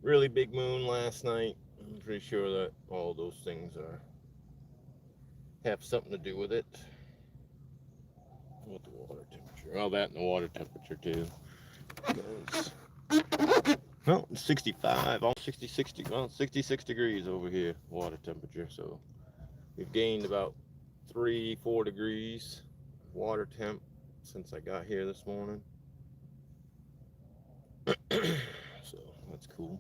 really big moon last night, I'm pretty sure that all those things have something to do with it. With the water temperature, all that and the water temperature too. Because, well, it's 65, almost 66 degrees over here, water temperature. So we've gained about 3-4 degrees water temp since I got here this morning. So that's cool.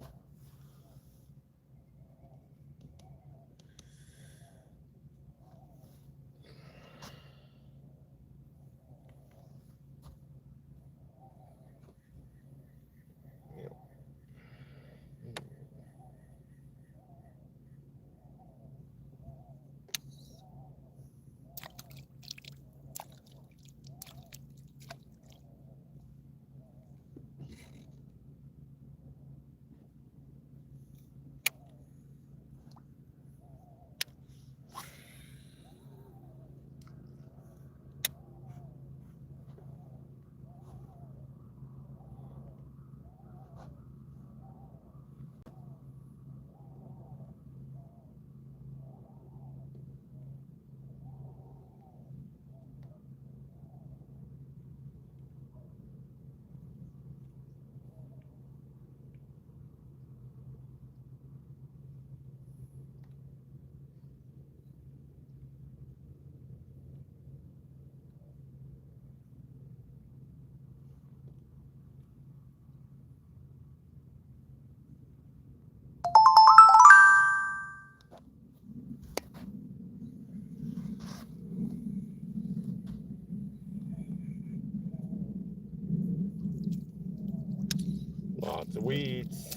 Lots of weeds.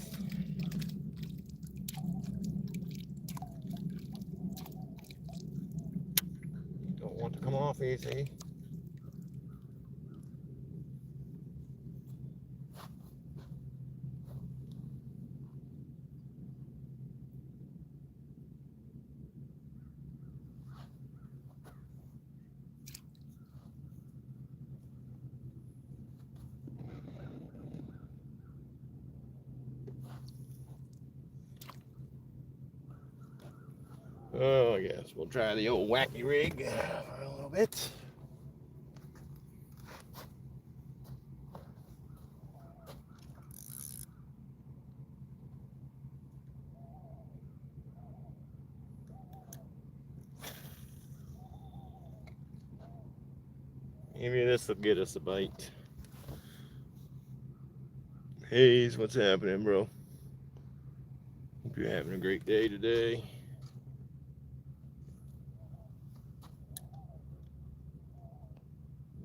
Don't want to come off easy. Oh, I guess we'll try the old wacky rig for a little bit. Maybe this will get us a bite. Hayes, what's happening, bro? Hope you're having a great day today.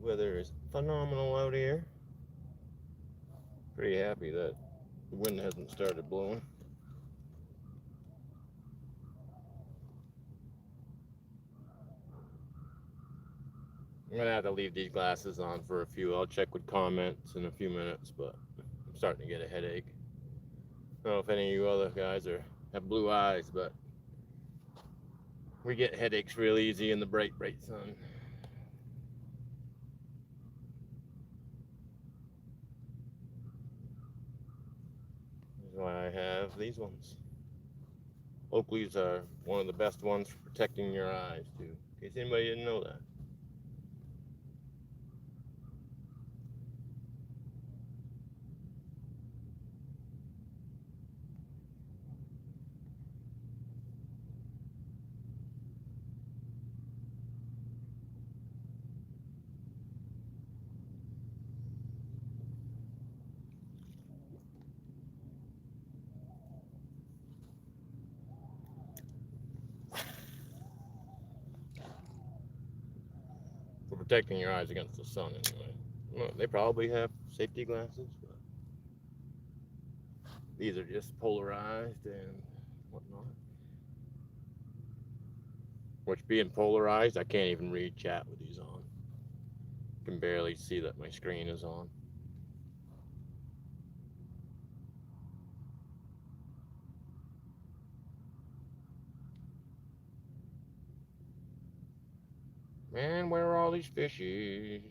Weather is phenomenal out here. Pretty happy that the wind hasn't started blowing. I'm gonna have to leave these glasses on for a few. I'll check with comments in a few minutes, but I'm starting to get a headache. I don't know if any of you other guys have blue eyes, but we get headaches real easy in the bright sun. That's why I have these ones. Oakleys are one of the best ones for protecting your eyes, too. In case anybody didn't know that. For protecting your eyes against the sun, anyway. Well, they probably have safety glasses, but these are just polarized and whatnot. Which, being polarized, I can't even read chat with these on. Can barely see that my screen is on. Man, where are all these fishies?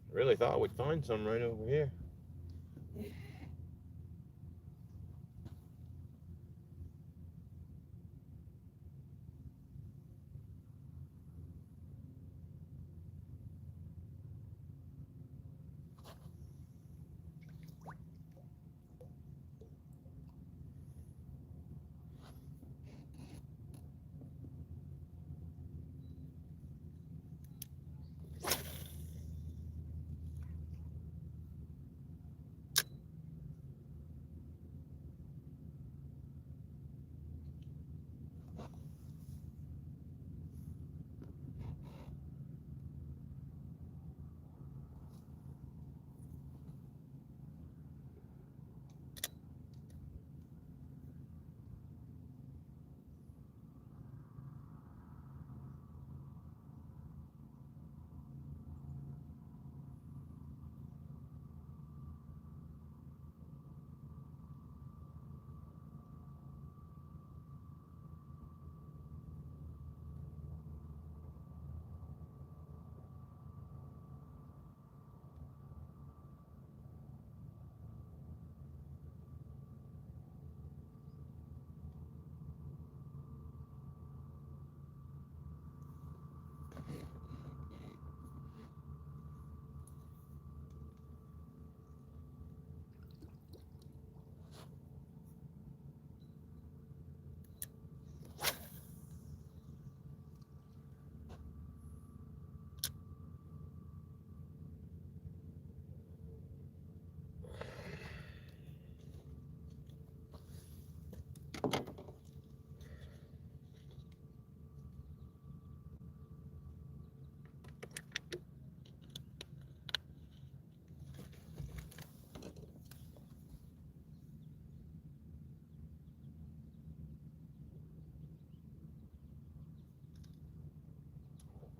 I really thought we'd find some right over here.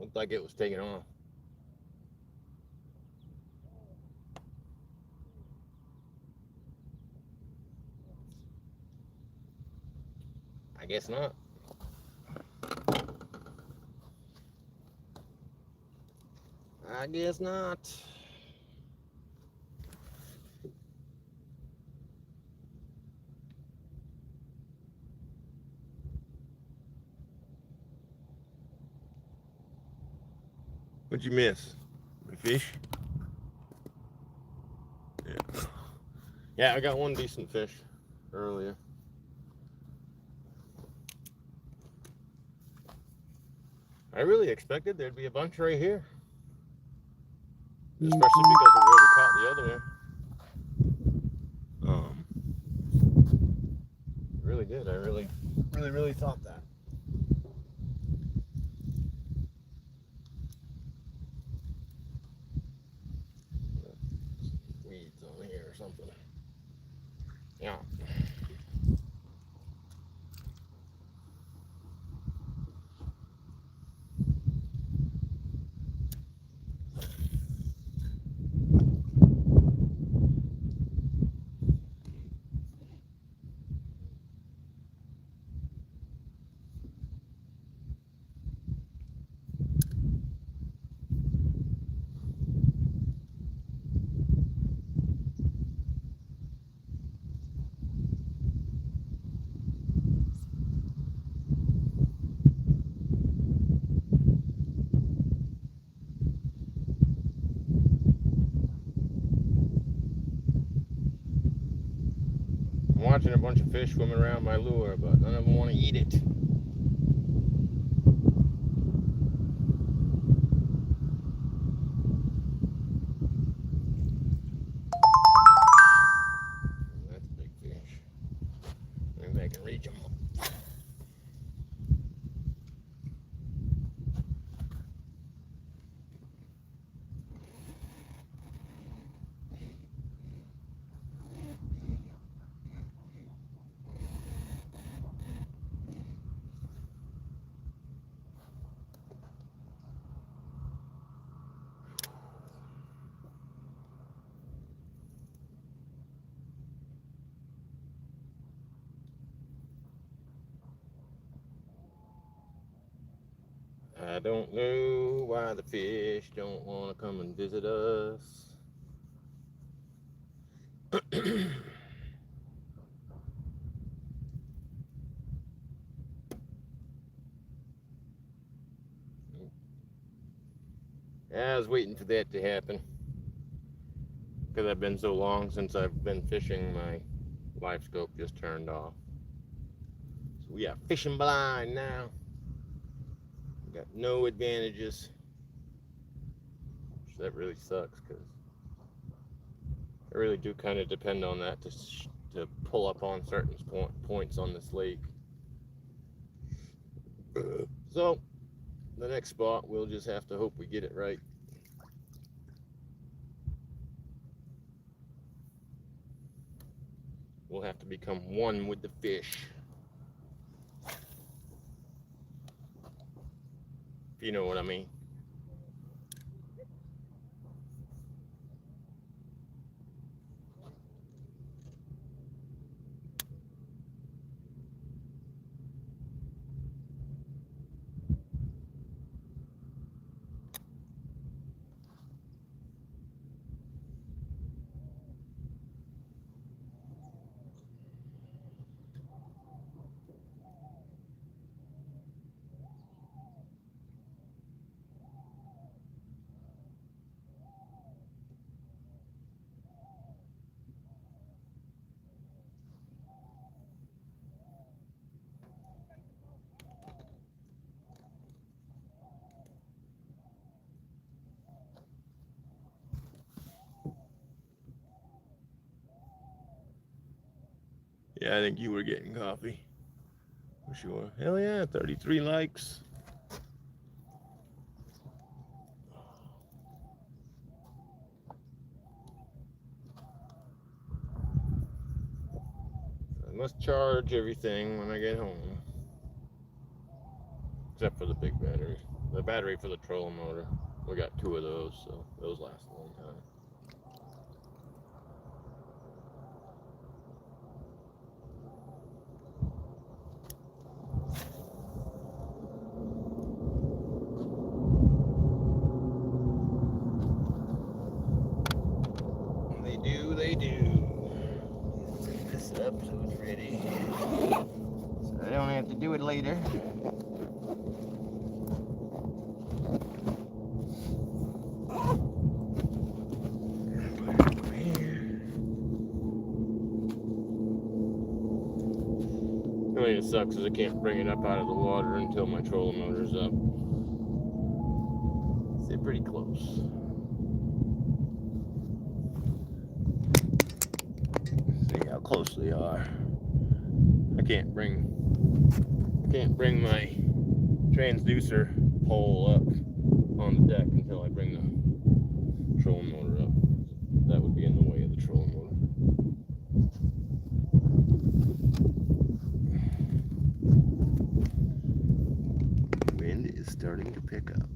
Looked like it was taking off. I guess not. I guess not. What'd you miss? The fish? Yeah. Yeah, I got one decent fish earlier. I really expected there'd be a bunch right here. Especially because of where we caught the other one. Really did. I really thought that. Weeds on here or something. Yeah. I'm watching a bunch of fish swimming around my lure, but none of them want to eat it. That's a big fish. Maybe I can reach them. I don't know why the fish don't want to come and visit us. I was waiting for that to happen because I've been so long since I've been fishing. My live scope just turned off. So we are fishing blind now. Got no advantages. So that really sucks because I really do kind of depend on that to pull up on certain points on this lake. So the next spot, we'll just have to hope we get it right. We'll have to become one with the fish. If you know what I mean. Yeah, I think you were getting coffee. For sure. Hell yeah, 33 likes. I must charge everything when I get home. Except for the big battery. The battery for the trolling motor. We got 2 of those, so those last a long time. They do. Set this up so it's ready. So I don't have to do it later. The only thing that sucks is I can't bring it up out of the water until my trolling motor's up. They're pretty close. See how close they are. I can't bring my transducer pole up on the deck until I bring the trolling motor up. That would be in the way of the trolling motor. Wind is starting to pick up.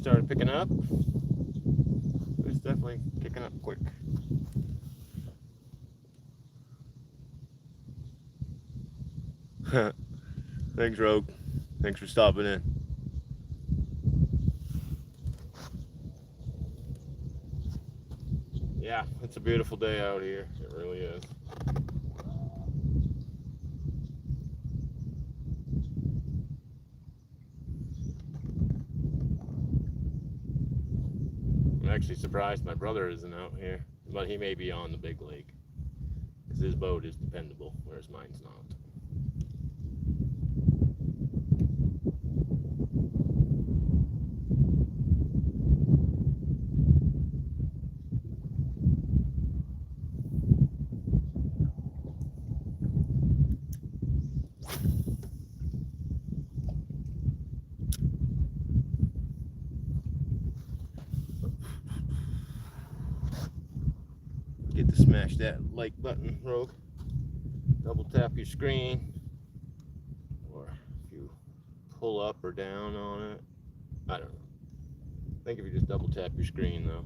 Started picking up. It's definitely picking up quick. Thanks, Rogue. Thanks for stopping in. Yeah, it's a beautiful day out here. It really is. I'm actually surprised my brother isn't out here, but he may be on the big lake, because his boat is dependable, whereas mine's not. Get to smash that like button, Rogue. Double tap your screen, or if you pull up or down on it, I don't know. I think if you just double tap your screen though.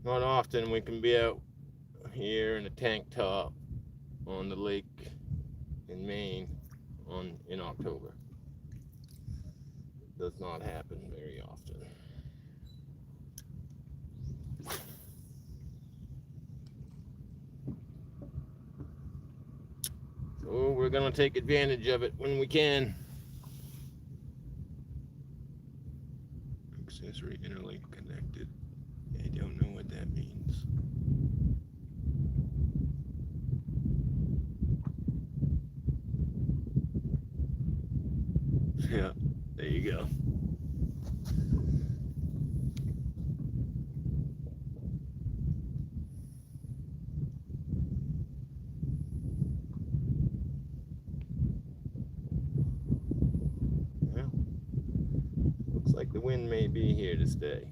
Not often we can be out here in a tank top on the lake in Maine in October. It does not happen very often. So we're gonna take advantage of it when we can. Accessory interlink connected. I don't know what that means. Yeah, there you go. Well, looks like the wind may be here to stay.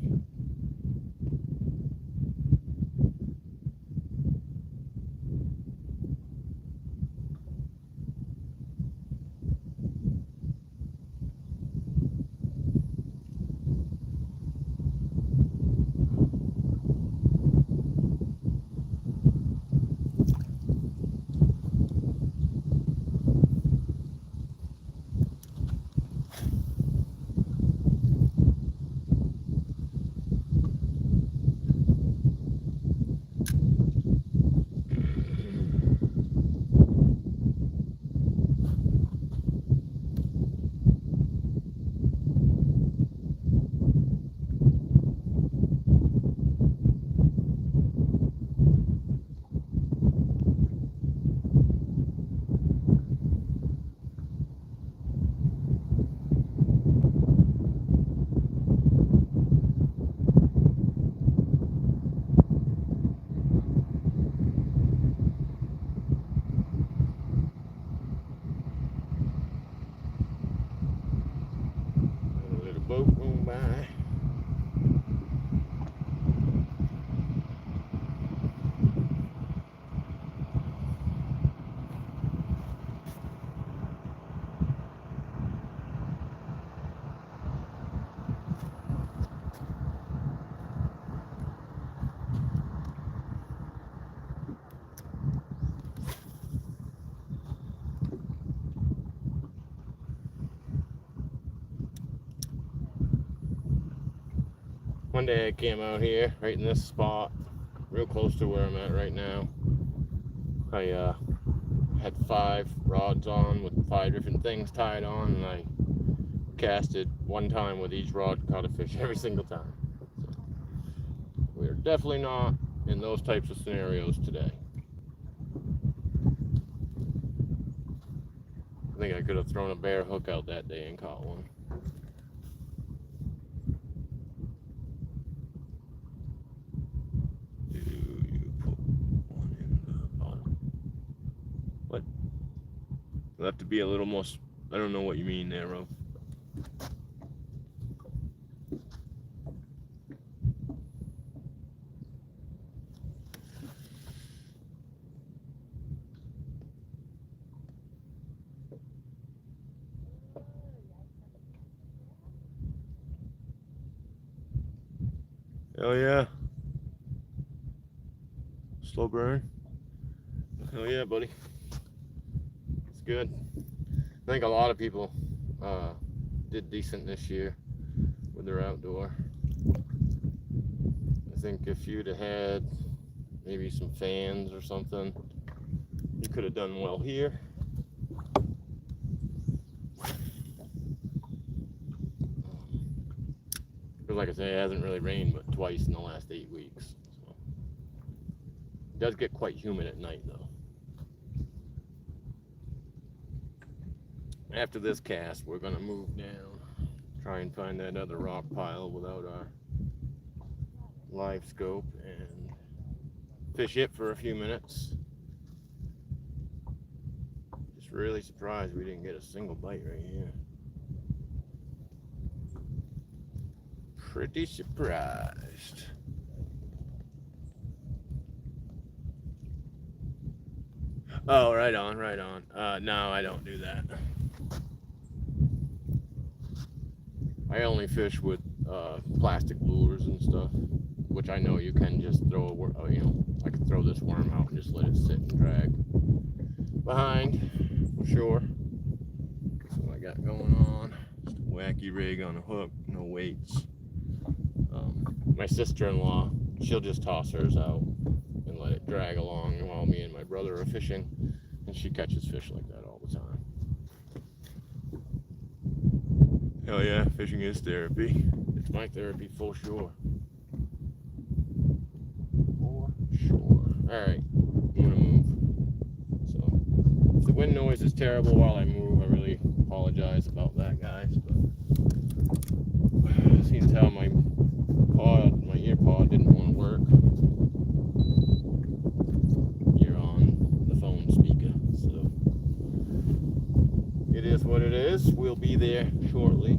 boat going by. One day I came out here, right in this spot, real close to where I'm at right now. I had 5 rods on with 5 different things tied on, and I casted one time with each rod, caught a fish every single time. So we are definitely not in those types of scenarios today. I think I could have thrown a bare hook out that day and caught one. It'll have to be a little more, I don't know what you mean there, Ro. Hell yeah. Slow burn. Hell yeah, buddy. It's good. I think a lot of people did decent this year with their outdoor. I think if you'd have had maybe some fans or something, you could have done well here. Because like I say, it hasn't really rained but twice in the last 8 weeks. So. It does get quite humid at night though. After this cast, we're gonna move down, try and find that other rock pile without our live scope and fish it for a few minutes. Just really surprised we didn't get a single bite right here. Pretty surprised. Oh, right on, right on. No, I don't do that. I only fish with plastic lures and stuff, which I know you can just throw I could throw this worm out and just let it sit and drag behind, for sure. That's what I got going on. Just a wacky rig on a hook, no weights. My sister-in-law, she'll just toss hers out and let it drag along while me and my brother are fishing, and she catches fish like that all the time. Hell yeah, fishing is therapy. It's my therapy for sure. For sure. Alright, I'm gonna move. So, if the wind noise is terrible while I move, I really apologize about that, guys. But seems how my ear pod didn't want to work. You're on the phone speaker, so it is what it is. We'll be there shortly.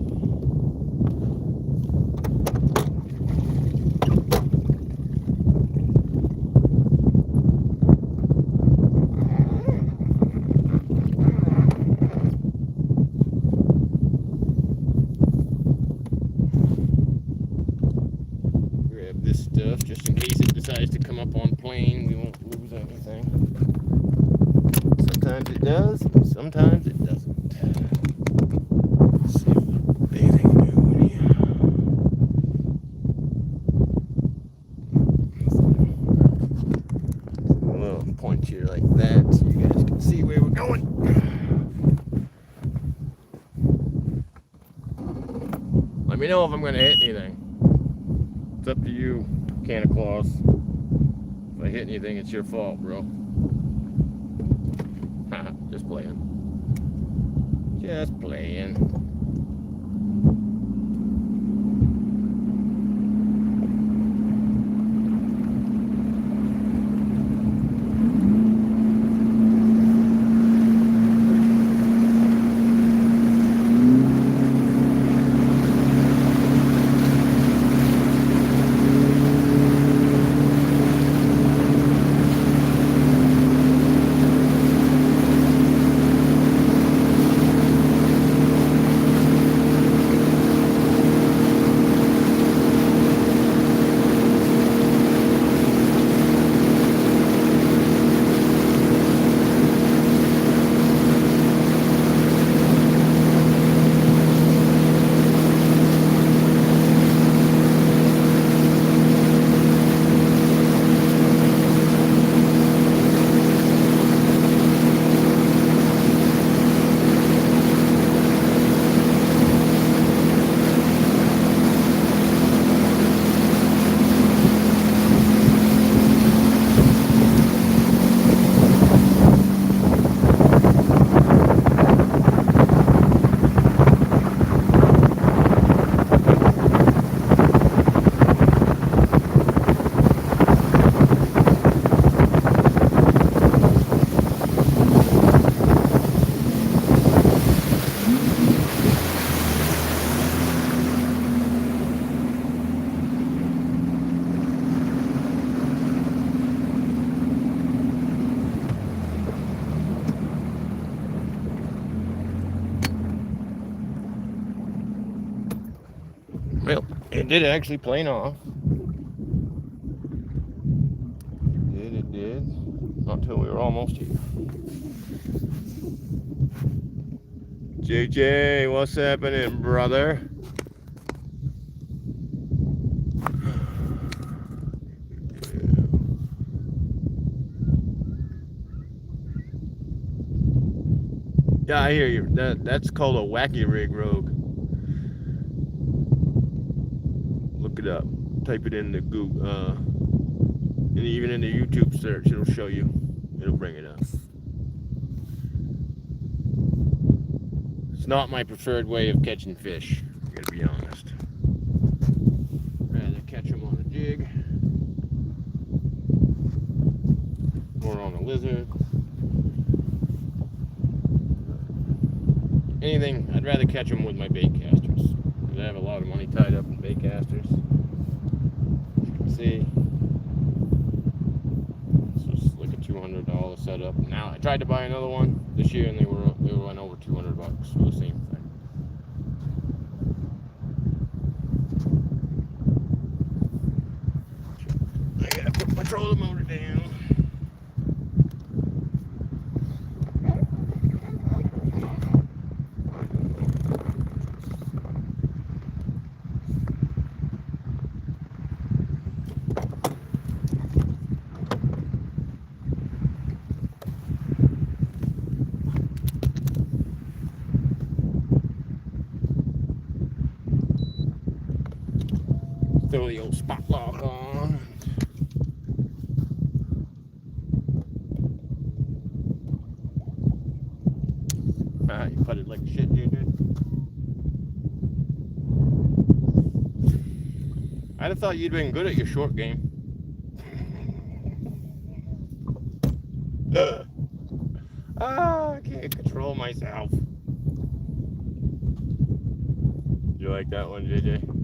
Grab this stuff just in case it decides to come up on plane. We won't lose anything. Sometimes it does, sometimes it doesn't. Let's see what bathing mood here. A little point here like that so you guys can see where we're going. Let me know if I'm going to hit anything. It's up to you, Santa Claus. If I hit anything, it's your fault, bro. Just playing. Just playing. did actually plane off. It did. Not till we were almost here. JJ, what's happening, brother? Yeah, I hear you. That's called a wacky rig, Rogue. Look it up. Type it in the Google, and even in the YouTube search, it'll show you. It'll bring it up. It's not my preferred way of catching fish. I gotta be honest. Rather catch them on a jig or on a lizard. Anything, I'd rather catch them with my bait casters. I have a lot of money tied up in bait casters. As you can see, this was like a $200 setup. Now I tried to buy another one this year, and they went over $200 for the same thing. I gotta put my trolling motor down. Throw the old spot lock on. You put it like shit, dude. I'd have thought you'd been good at your short game. I can't control myself. You like that one, JJ?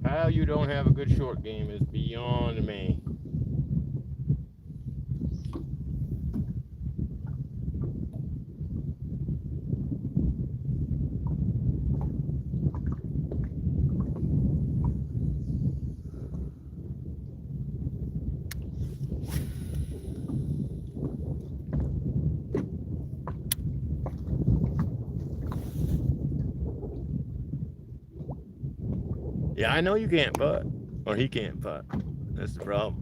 How you don't have a good short game is beyond me. Yeah, I know you can't putt, or he can't putt. That's the problem.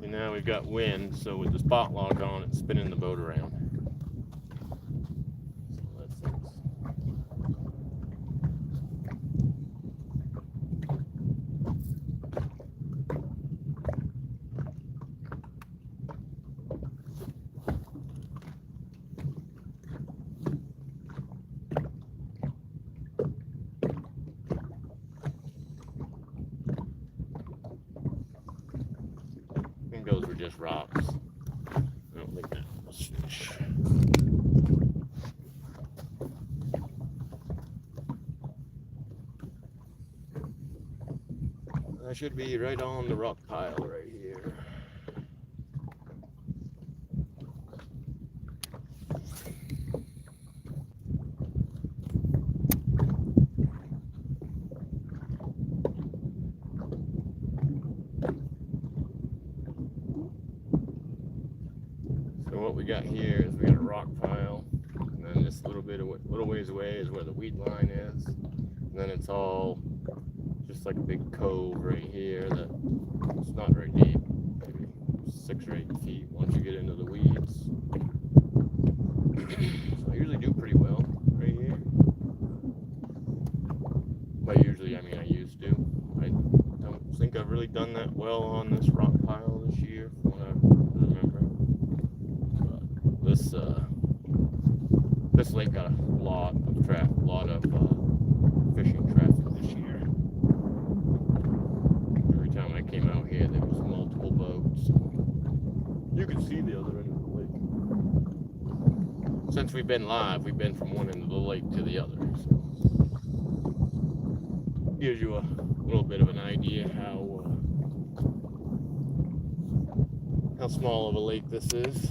And now we've got wind, so with the spot lock on, it's spinning the boat around. So that sucks. Those were just rocks. I don't think that was fish. I should be right on the rock pile right here. So what we got here is we got a rock pile, and then this little ways away is where the weed line is, and then it's all just like a big cove right here that it's not very deep, maybe 6 or 8 feet once you get into the weeds. So I usually do pretty well right here. By usually, I mean I used to. I don't think I've really done that well on this rock pile this year, from what I remember. But this lake got a lot of fishing traffic this year. You can see the other end of the lake. Since we've been live, we've been from one end of the lake to the other. So gives you a little bit of an idea how small of a lake this is.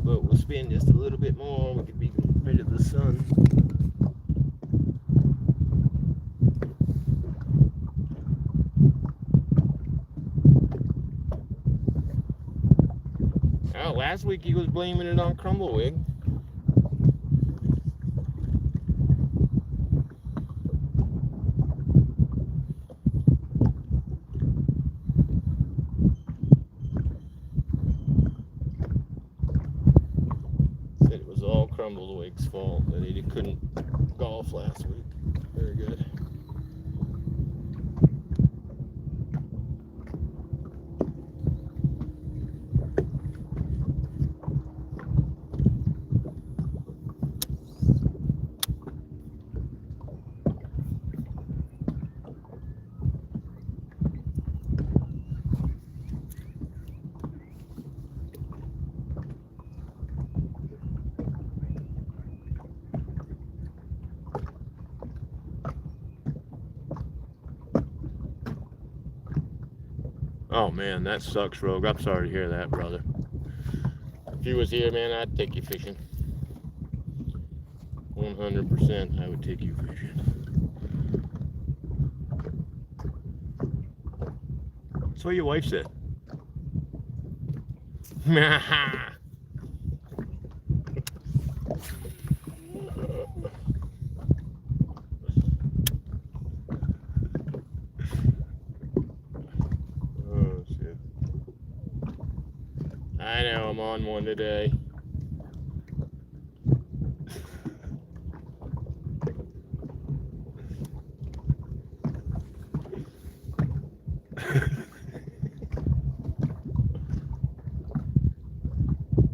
But we'll spin just a little bit more. We could be rid of the sun. Oh, last week he was blaming it on Crumblewick. Said it was all Crumblewick's fault that he couldn't golf last week. Very good. Oh man, that sucks, Rogue. I'm sorry to hear that, brother. If you was here, man, I'd take you fishing. 100% I would take you fishing. That's what your wife said. I know, I'm on one today.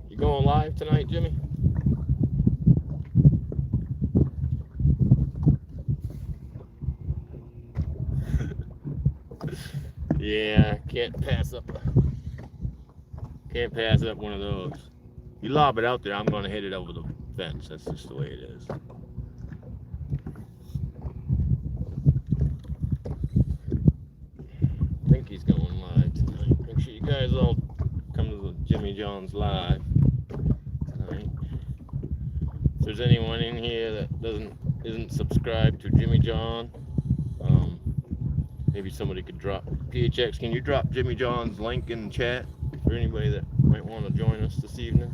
You going live tonight, Jimmy? Yeah, can't pass up one of those. You lob it out there, I'm gonna hit it over the fence. That's just the way it is. I think he's going live tonight. Make sure you guys all come to the Jimmy John's live tonight. If there's anyone in here that isn't subscribed to Jimmy John, maybe somebody could drop PHX. Can you drop Jimmy John's link in the chat for anybody that might want to join us this evening?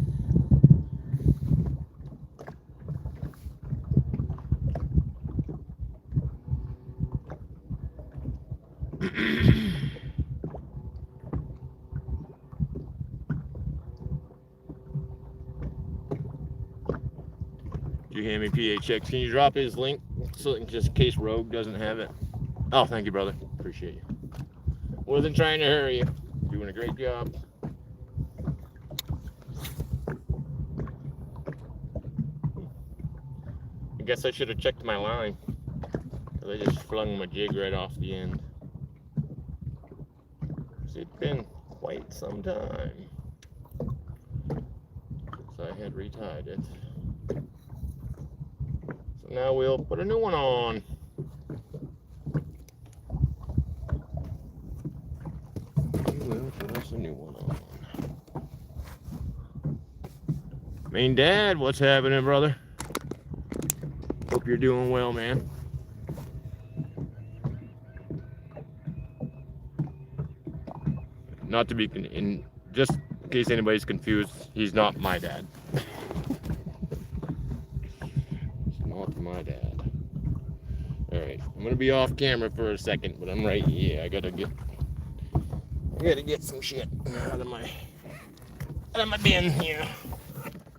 You hear me, PHX? Can you drop his link so just in case Rogue doesn't have it? Oh, thank you, brother. Appreciate you. Wasn't trying to hurry you. Doing a great job. I guess I should have checked my line, because I just flung my jig right off the end. It's been quite some time since I had retied it. So now we'll put a new one on. We'll put us a new one on. Main Dad, what's happening, brother? Hope you're doing well, man. Not to be, just in case anybody's confused, he's not my dad. He's not my dad. All right, I'm gonna be off camera for a second, but I'm right here. I gotta get some shit out of my bin here.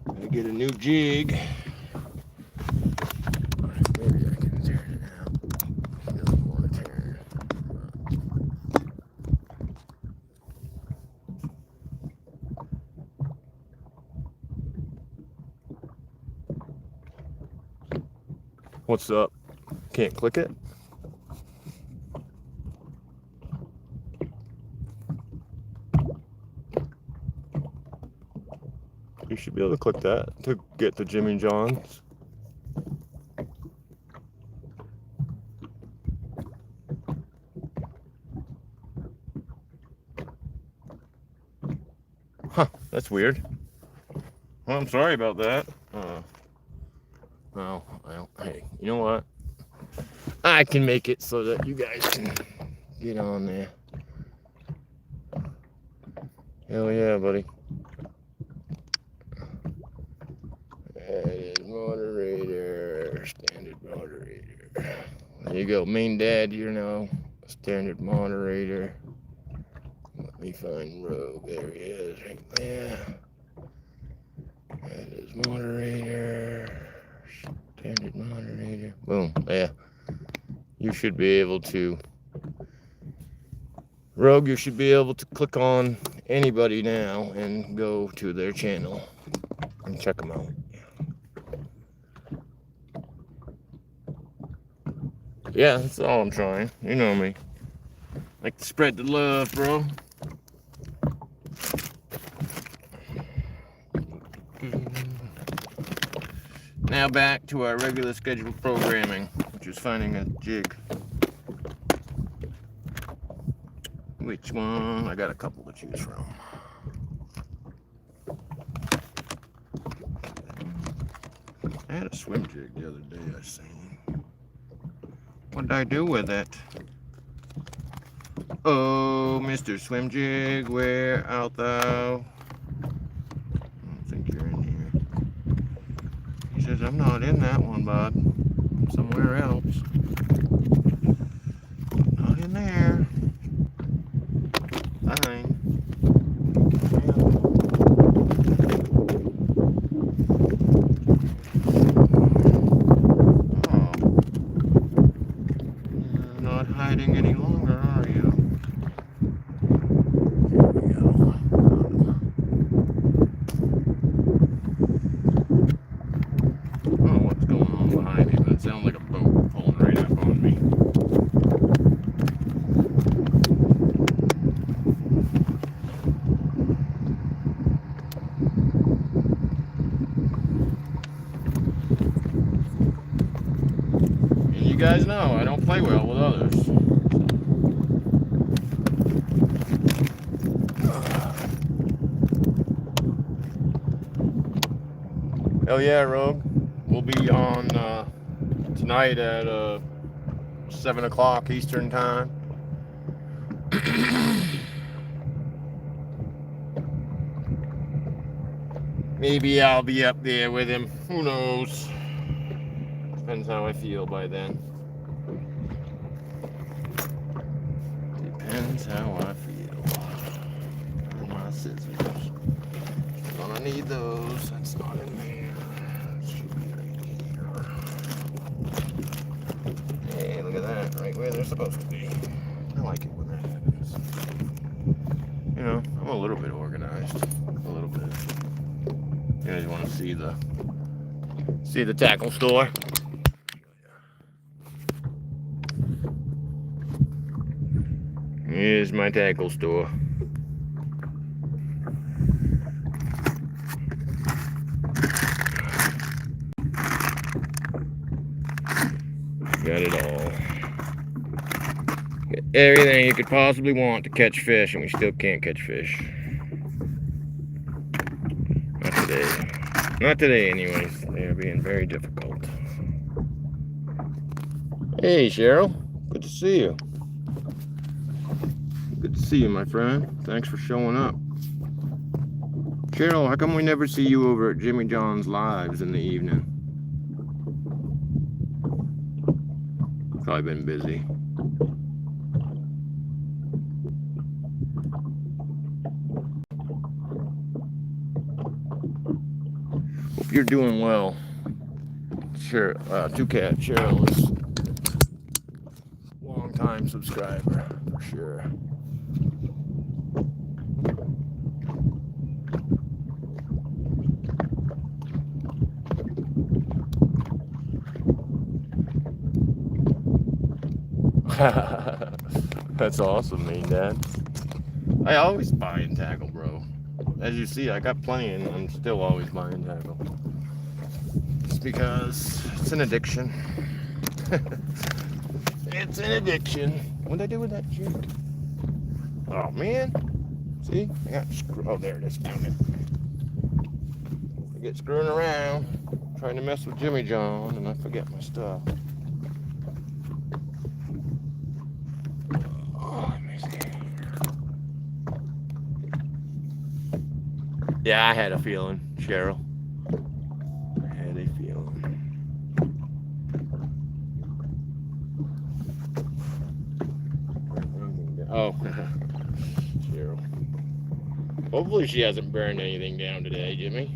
Gotta get a new jig. What's up? Can't click it? You should be able to click that to get to Jimmy John's. Huh, that's weird. Well, I'm sorry about that. Well, hey, you know what? I can make it so that you guys can get on there. Hell yeah, buddy. Moderator, standard moderator. There you go, main dad. You're now a standard moderator. Let me find Rogue. There he is, right there. That is moderator. Standard moderator. Boom. Yeah. You should be able to. Rogue, you should be able to click on anybody now and go to their channel and check them out. Yeah, that's all I'm trying. You know me. Like to spread the love, bro. Now back to our regular scheduled programming, which is finding a jig. Which one? I got a couple to choose from. I had a swim jig the other day I seen. What did I do with it? Oh, Mr. Swim Jig, where art thou? I don't think you're in here. He says, I'm not in that one, bud. I'm somewhere else. Not in there. Fine. Oh. You're not hiding any longer, are you? There we go. Oh, what's going on behind me? That sounds like a boat pulling right up on me. And you guys know I don't play well with others. Hell yeah, Rogue. We'll be on tonight at 7 o'clock Eastern time. Maybe I'll be up there with him. Who knows? Depends how I feel by then. Depends how I feel. And my scissors. Gonna need those. That's not in there. It should be right here. Hey, look at that. Right where they're supposed to be. I like it when that happens. You know, I'm a little bit organized. A little bit. You guys want to see the tackle store? Here's my tackle store. Got it all. Got everything you could possibly want to catch fish, and we still can't catch fish. Not today. Not today, anyways. They're being very difficult. Hey, Cheryl. Good to see you. Good to see you, my friend. Thanks for showing up. Cheryl, how come we never see you over at Jimmy John's Lives in the evening? Probably been busy. Hope you're doing well. Sure, Two-Cat Cheryl is a long-time subscriber, for sure. That's awesome, Maine Dad. I always buy and tackle, bro. As you see, I got plenty and I'm still always buying tackle. Just because it's an addiction. It's an addiction. What'd I do with that jig? Oh, man. See? I got oh, there it is. Found it. I get screwing around, trying to mess with Jimmy John, and I forget my stuff. Oh, let me see. Yeah, I had a feeling, Cheryl. I had a feeling. Oh, Cheryl. Hopefully she hasn't burned anything down today, Jimmy.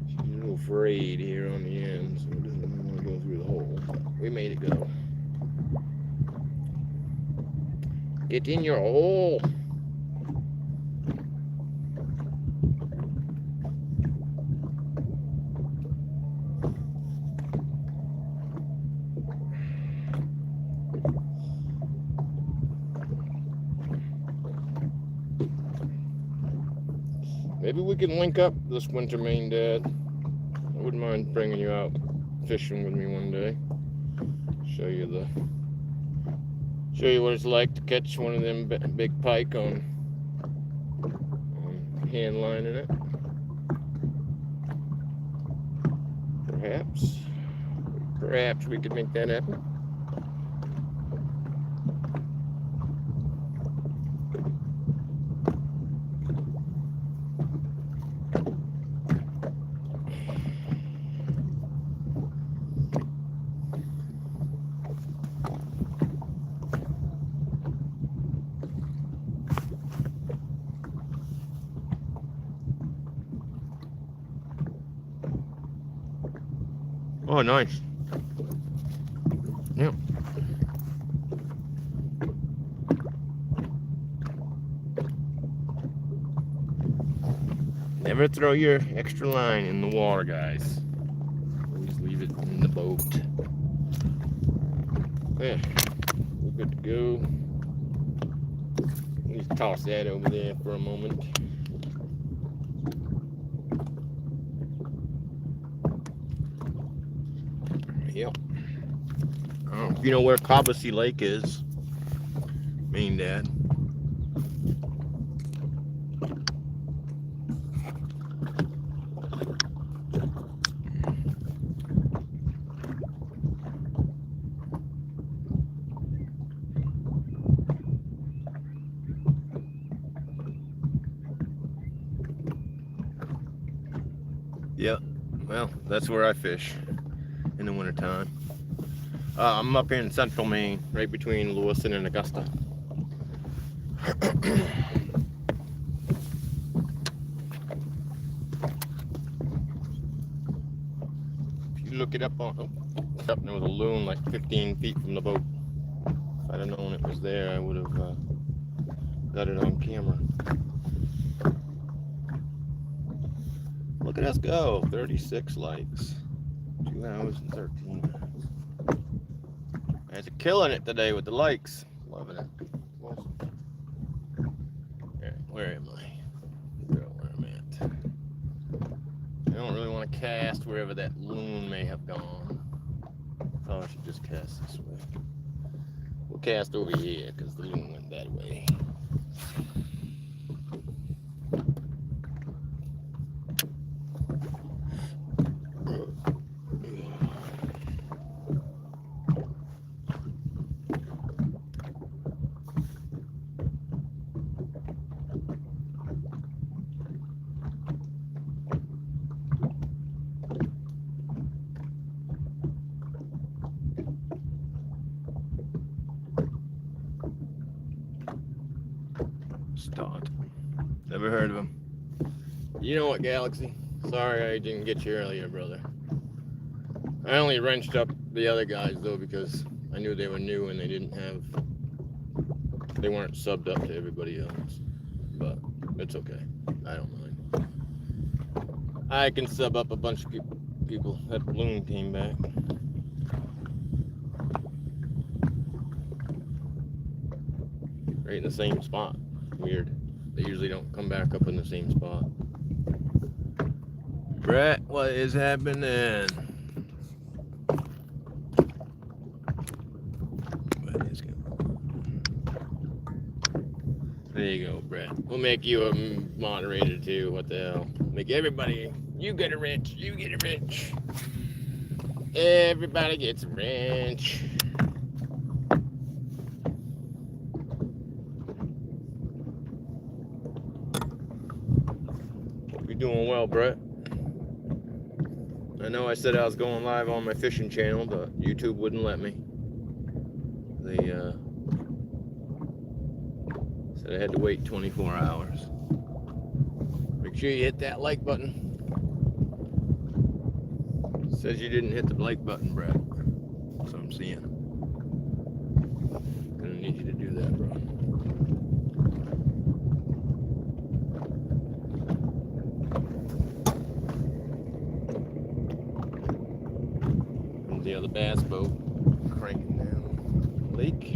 She's a little frayed here on the end, so it doesn't want to go through the hole. But we made it go. Get in your hole. Maybe we can link up this winter, Maine Dad. I wouldn't mind bringing you out fishing with me one day. Show you what it's like to catch one of them big pike on hand lining it. Perhaps we could make that happen. Oh, nice. Yep. Never throw your extra line in the water, guys. Always leave it in the boat. Yeah, we're good to go. Let's toss that over there for a moment. Yep. I don't know if you know where Cobbessy Lake is, Maine Dad. Yep. Well, that's where I fish in the wintertime. I'm up here in central Maine, right between Lewiston and Augusta. If you look it up on, there was a loon like 15 feet from the boat. If I'd have known it was there, I would have got it on camera. Look at us go, 36 likes, 2 hours and 13 minutes. Guys are killing it today with the likes. Loving it. Awesome. Where am I? Where I'm at. I don't really want to cast wherever that loon may have gone. Probably should just cast this way. We'll cast over here because the loon went that way. Stott. Never heard of him. You know what, Galaxy? Sorry I didn't get you earlier, brother. I only wrenched up the other guys, though, because I knew they were new and they weren't subbed up to everybody else. But it's okay. I don't mind. I can sub up a bunch of people. That balloon came back. Right in the same spot. Weird. They usually don't come back up in the same spot. Brett, what is happening? There you go, Brett. We'll make you a moderator too. What the hell? Make everybody. You get a wrench. You get a wrench. Everybody gets a wrench. You're doing well, Brett. I know I said I was going live on my fishing channel, but YouTube wouldn't let me. They said I had to wait 24 hours. Make sure you hit that like button. Says you didn't hit the like button, Brett. That's what I'm seeing. Gonna need you to do that, bro. Comes the other bass boat cranking down the lake.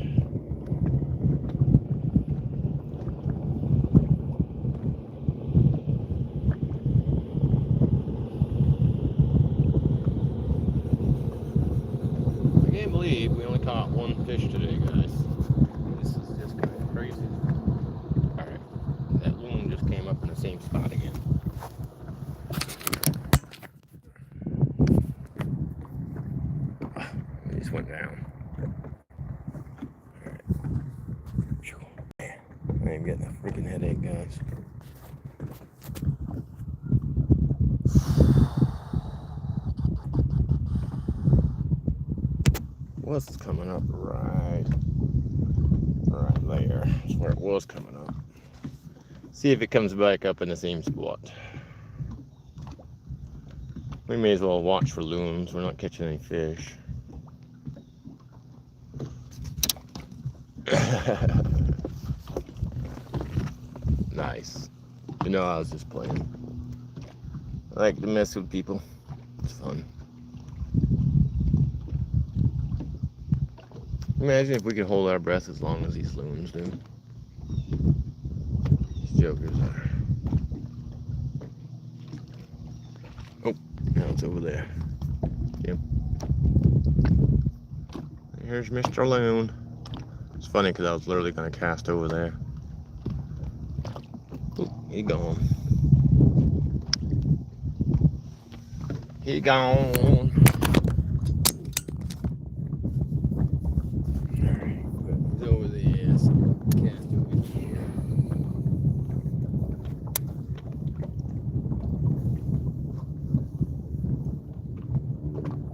We only caught one fish today, guys. This is just kind of crazy. Alright, that loon just came up in the same spot again. It just went down. Alright. Man, I am getting a freaking headache, guys. What's coming up right there? That's where it was coming up. See if it comes back up in the same spot. We may as well watch for loons. We're not catching any fish. Nice. You know, I was just playing. I like to mess with people. It's fun. Imagine if we could hold our breath as long as these loons do. These jokers are. Oh, now it's over there. Yep. Here's Mr. Loon. It's funny because I was literally going to cast over there. Oop, he gone. He gone.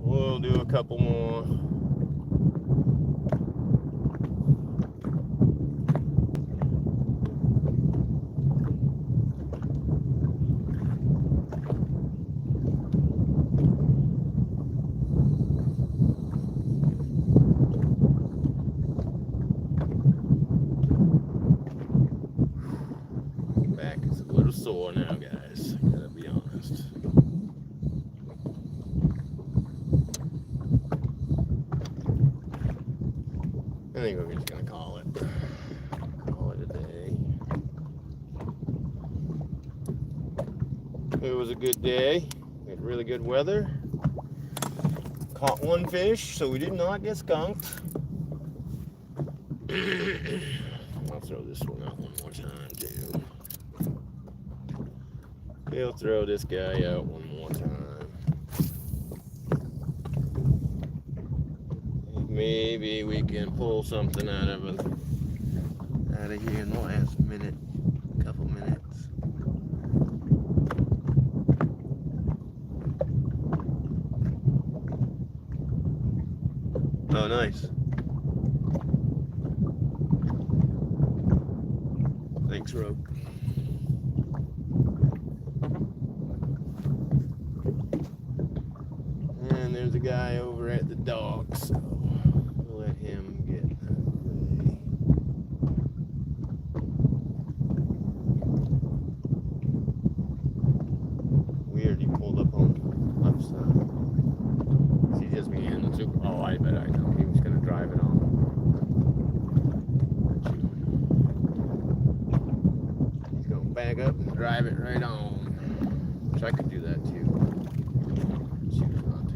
We'll do a couple more. Back is a little sore now, guys. Gotta be honest. I think we're just gonna call it a day. It was a good day. We had really good weather. Caught one fish, so we did not get skunked. I'll throw this one out one more time too. We'll throw this guy out one more time. Maybe we can pull something out of here in the last couple minutes. Oh, nice. Thanks, Rogue. And there's a guy over at the dock, so we'll let him get away. he pulled up on the left side. See just me and the super. Oh, I bet I know. He was gonna drive it on. He's gonna back up and drive it right on. Which I could do that too. Choose not to.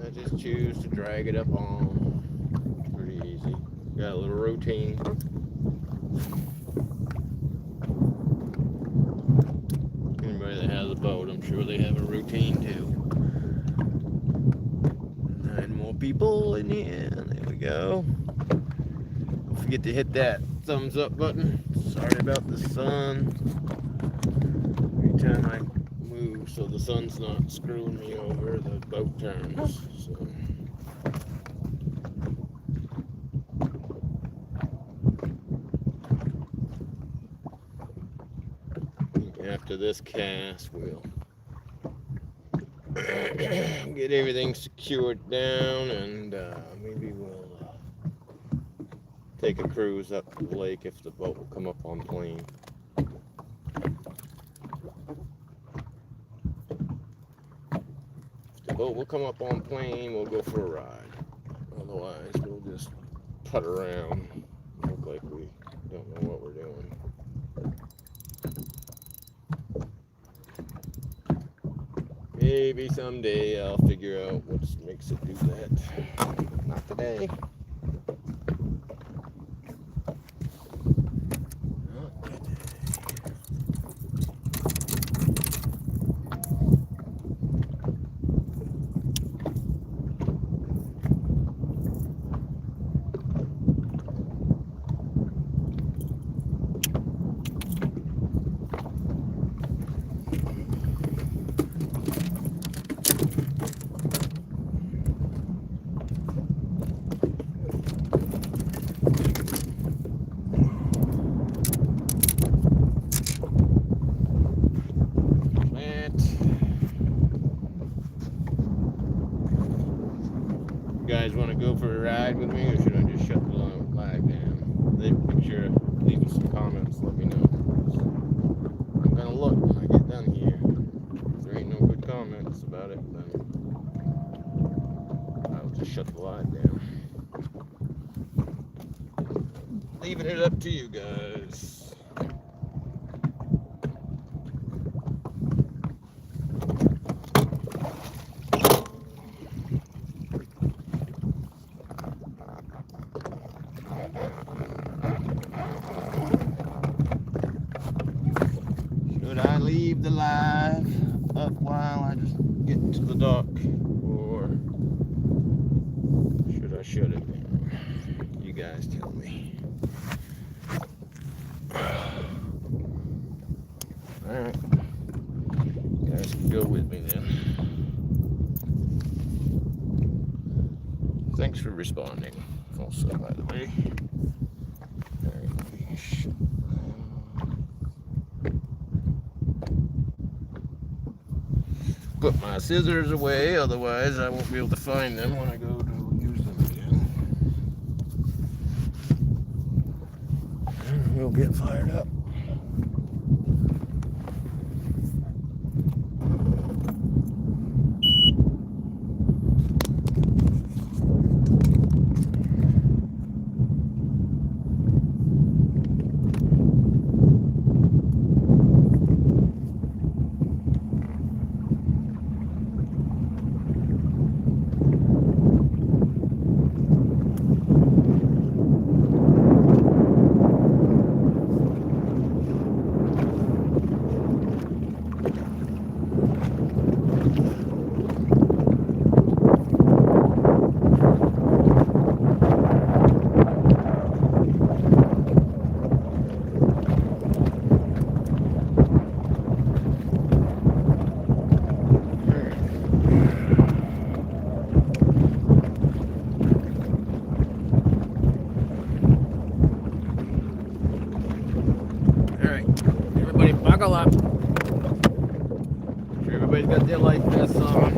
I just choose to drag it up on. Pretty easy. Got a little routine. Anybody that has a boat, I'm sure they have a routine too. 9 more people in here. There we go. Don't forget to hit that thumbs up button. Sorry about the sun. Every time I move so the sun's not screwing me over, the boat turns. So. After this cast, we'll get everything secured down, and maybe we'll take a cruise up to the lake if the boat will come up on plane. If the boat will come up on plane, we'll go for a ride. Otherwise, we'll just putt around, look like we don't know what we're doing. Maybe someday I'll figure out what makes it do that. Not today. Not today. You guys want to go for a ride with me, or should I just shut the live down? Make sure to leave some comments, let me know. I'm gonna look when I get done here. If there ain't no good comments about it, then I'll just shut the live down. Leaving it up to you guys. Should I leave the live up while I just get to the dock, or should I shut it down? You guys tell me. Alright, you guys can go with me then. Thanks for responding also, by the way. Put my scissors away, otherwise I won't be able to find them when I go to use them again. And we'll get fired up. Buckle up. Sure everybody's got their life vests on.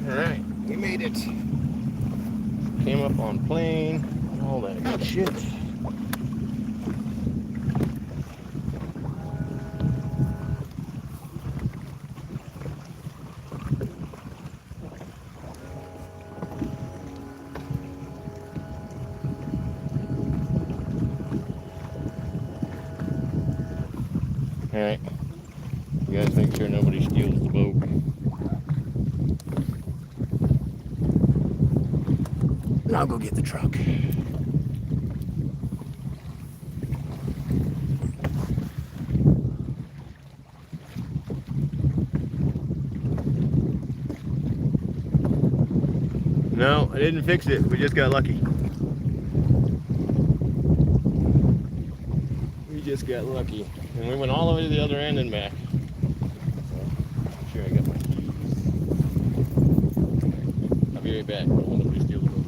Alright, we made it. Came up on plane and all that good shit. Alright, you guys make sure nobody steals the boat. And I'll go get the truck. No, I didn't fix it. We just got lucky. We just got lucky. And we went all the way to the other end and back. So, I'm sure I got my keys. I'll be right back. I don't want nobody to steal the boat.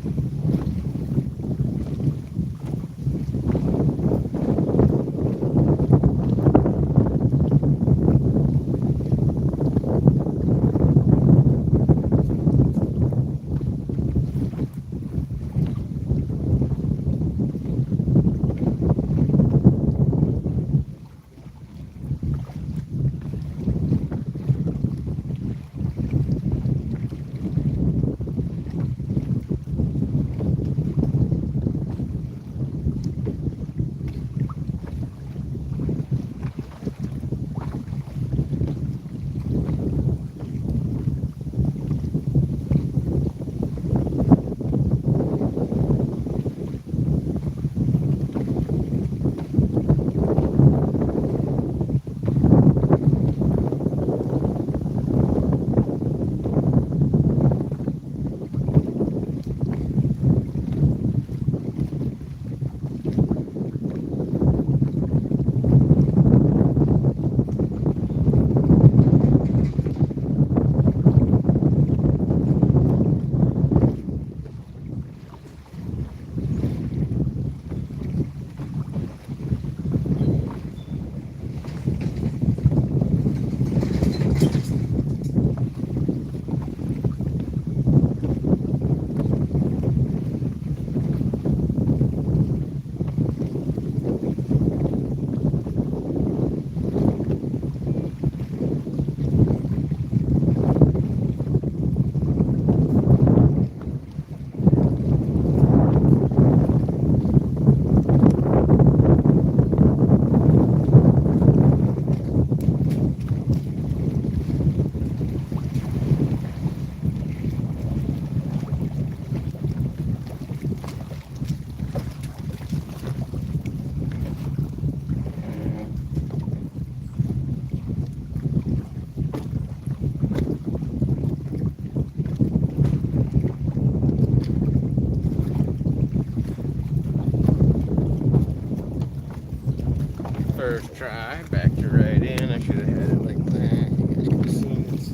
First try, backed her right in. I should have had it like that. You guys could have seen this.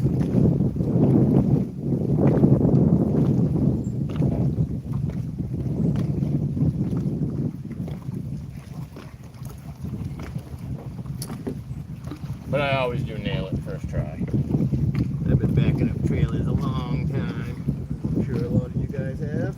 But I always do nail it first try. I've been backing up trailers a long time. I'm sure a lot of you guys have.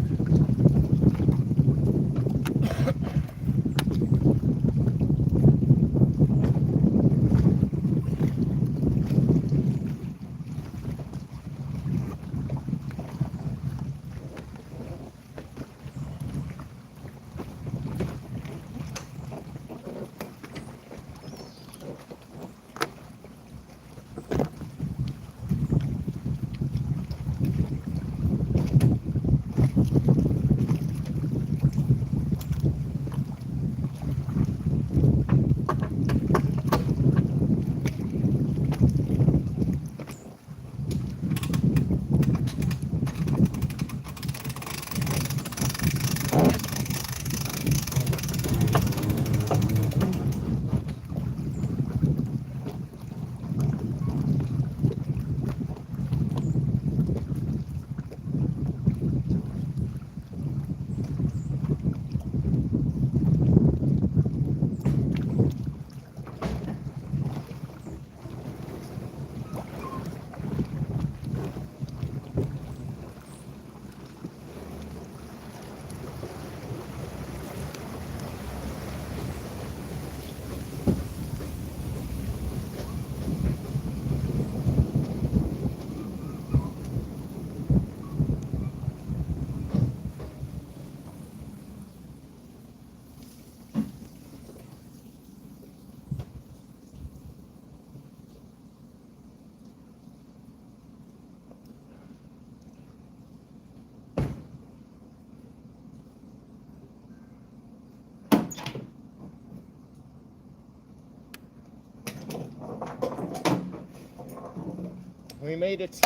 We made it.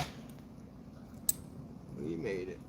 We made it.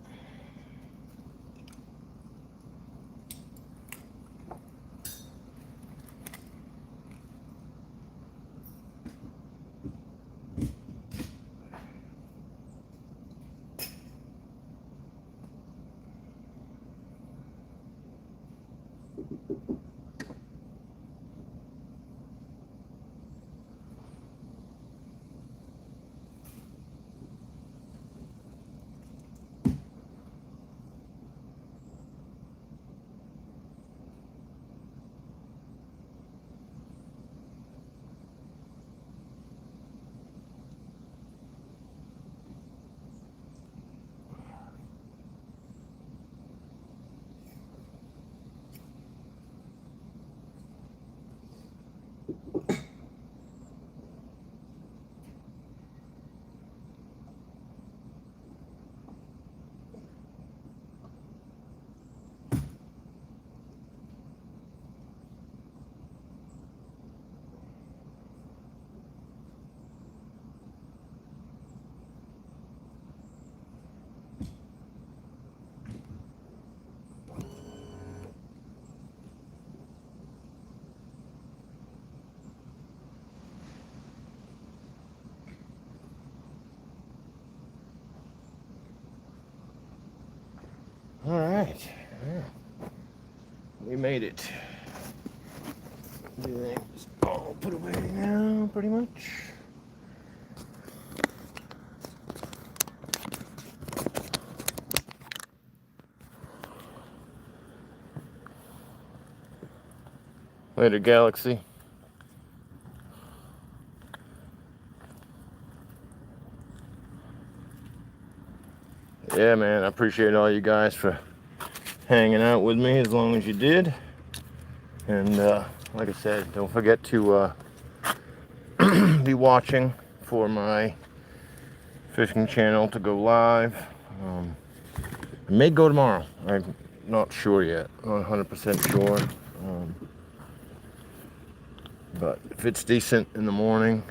All right. Yeah. We made it. Everything's all put away now, pretty much. Later, Galaxy. Yeah, man, I appreciate all you guys for hanging out with me as long as you did. And like I said, don't forget to be watching for my fishing channel to go live. I may go tomorrow. I'm not sure yet. Not 100% sure. But if it's decent in the morning,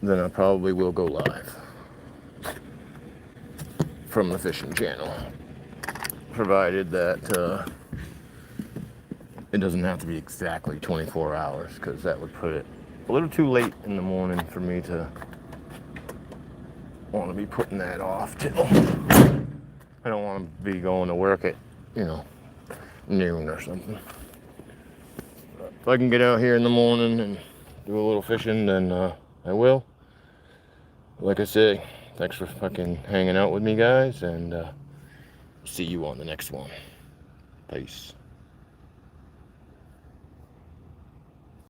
then I probably will go live from the fishing channel, provided that it doesn't have to be exactly 24 hours, because that would put it a little too late in the morning for me to want to be putting that off till I don't want to be going to work at, noon or something. But if I can get out here in the morning and do a little fishing, then I will. Like I say, thanks for fucking hanging out with me, guys, and see you on the next one. Peace.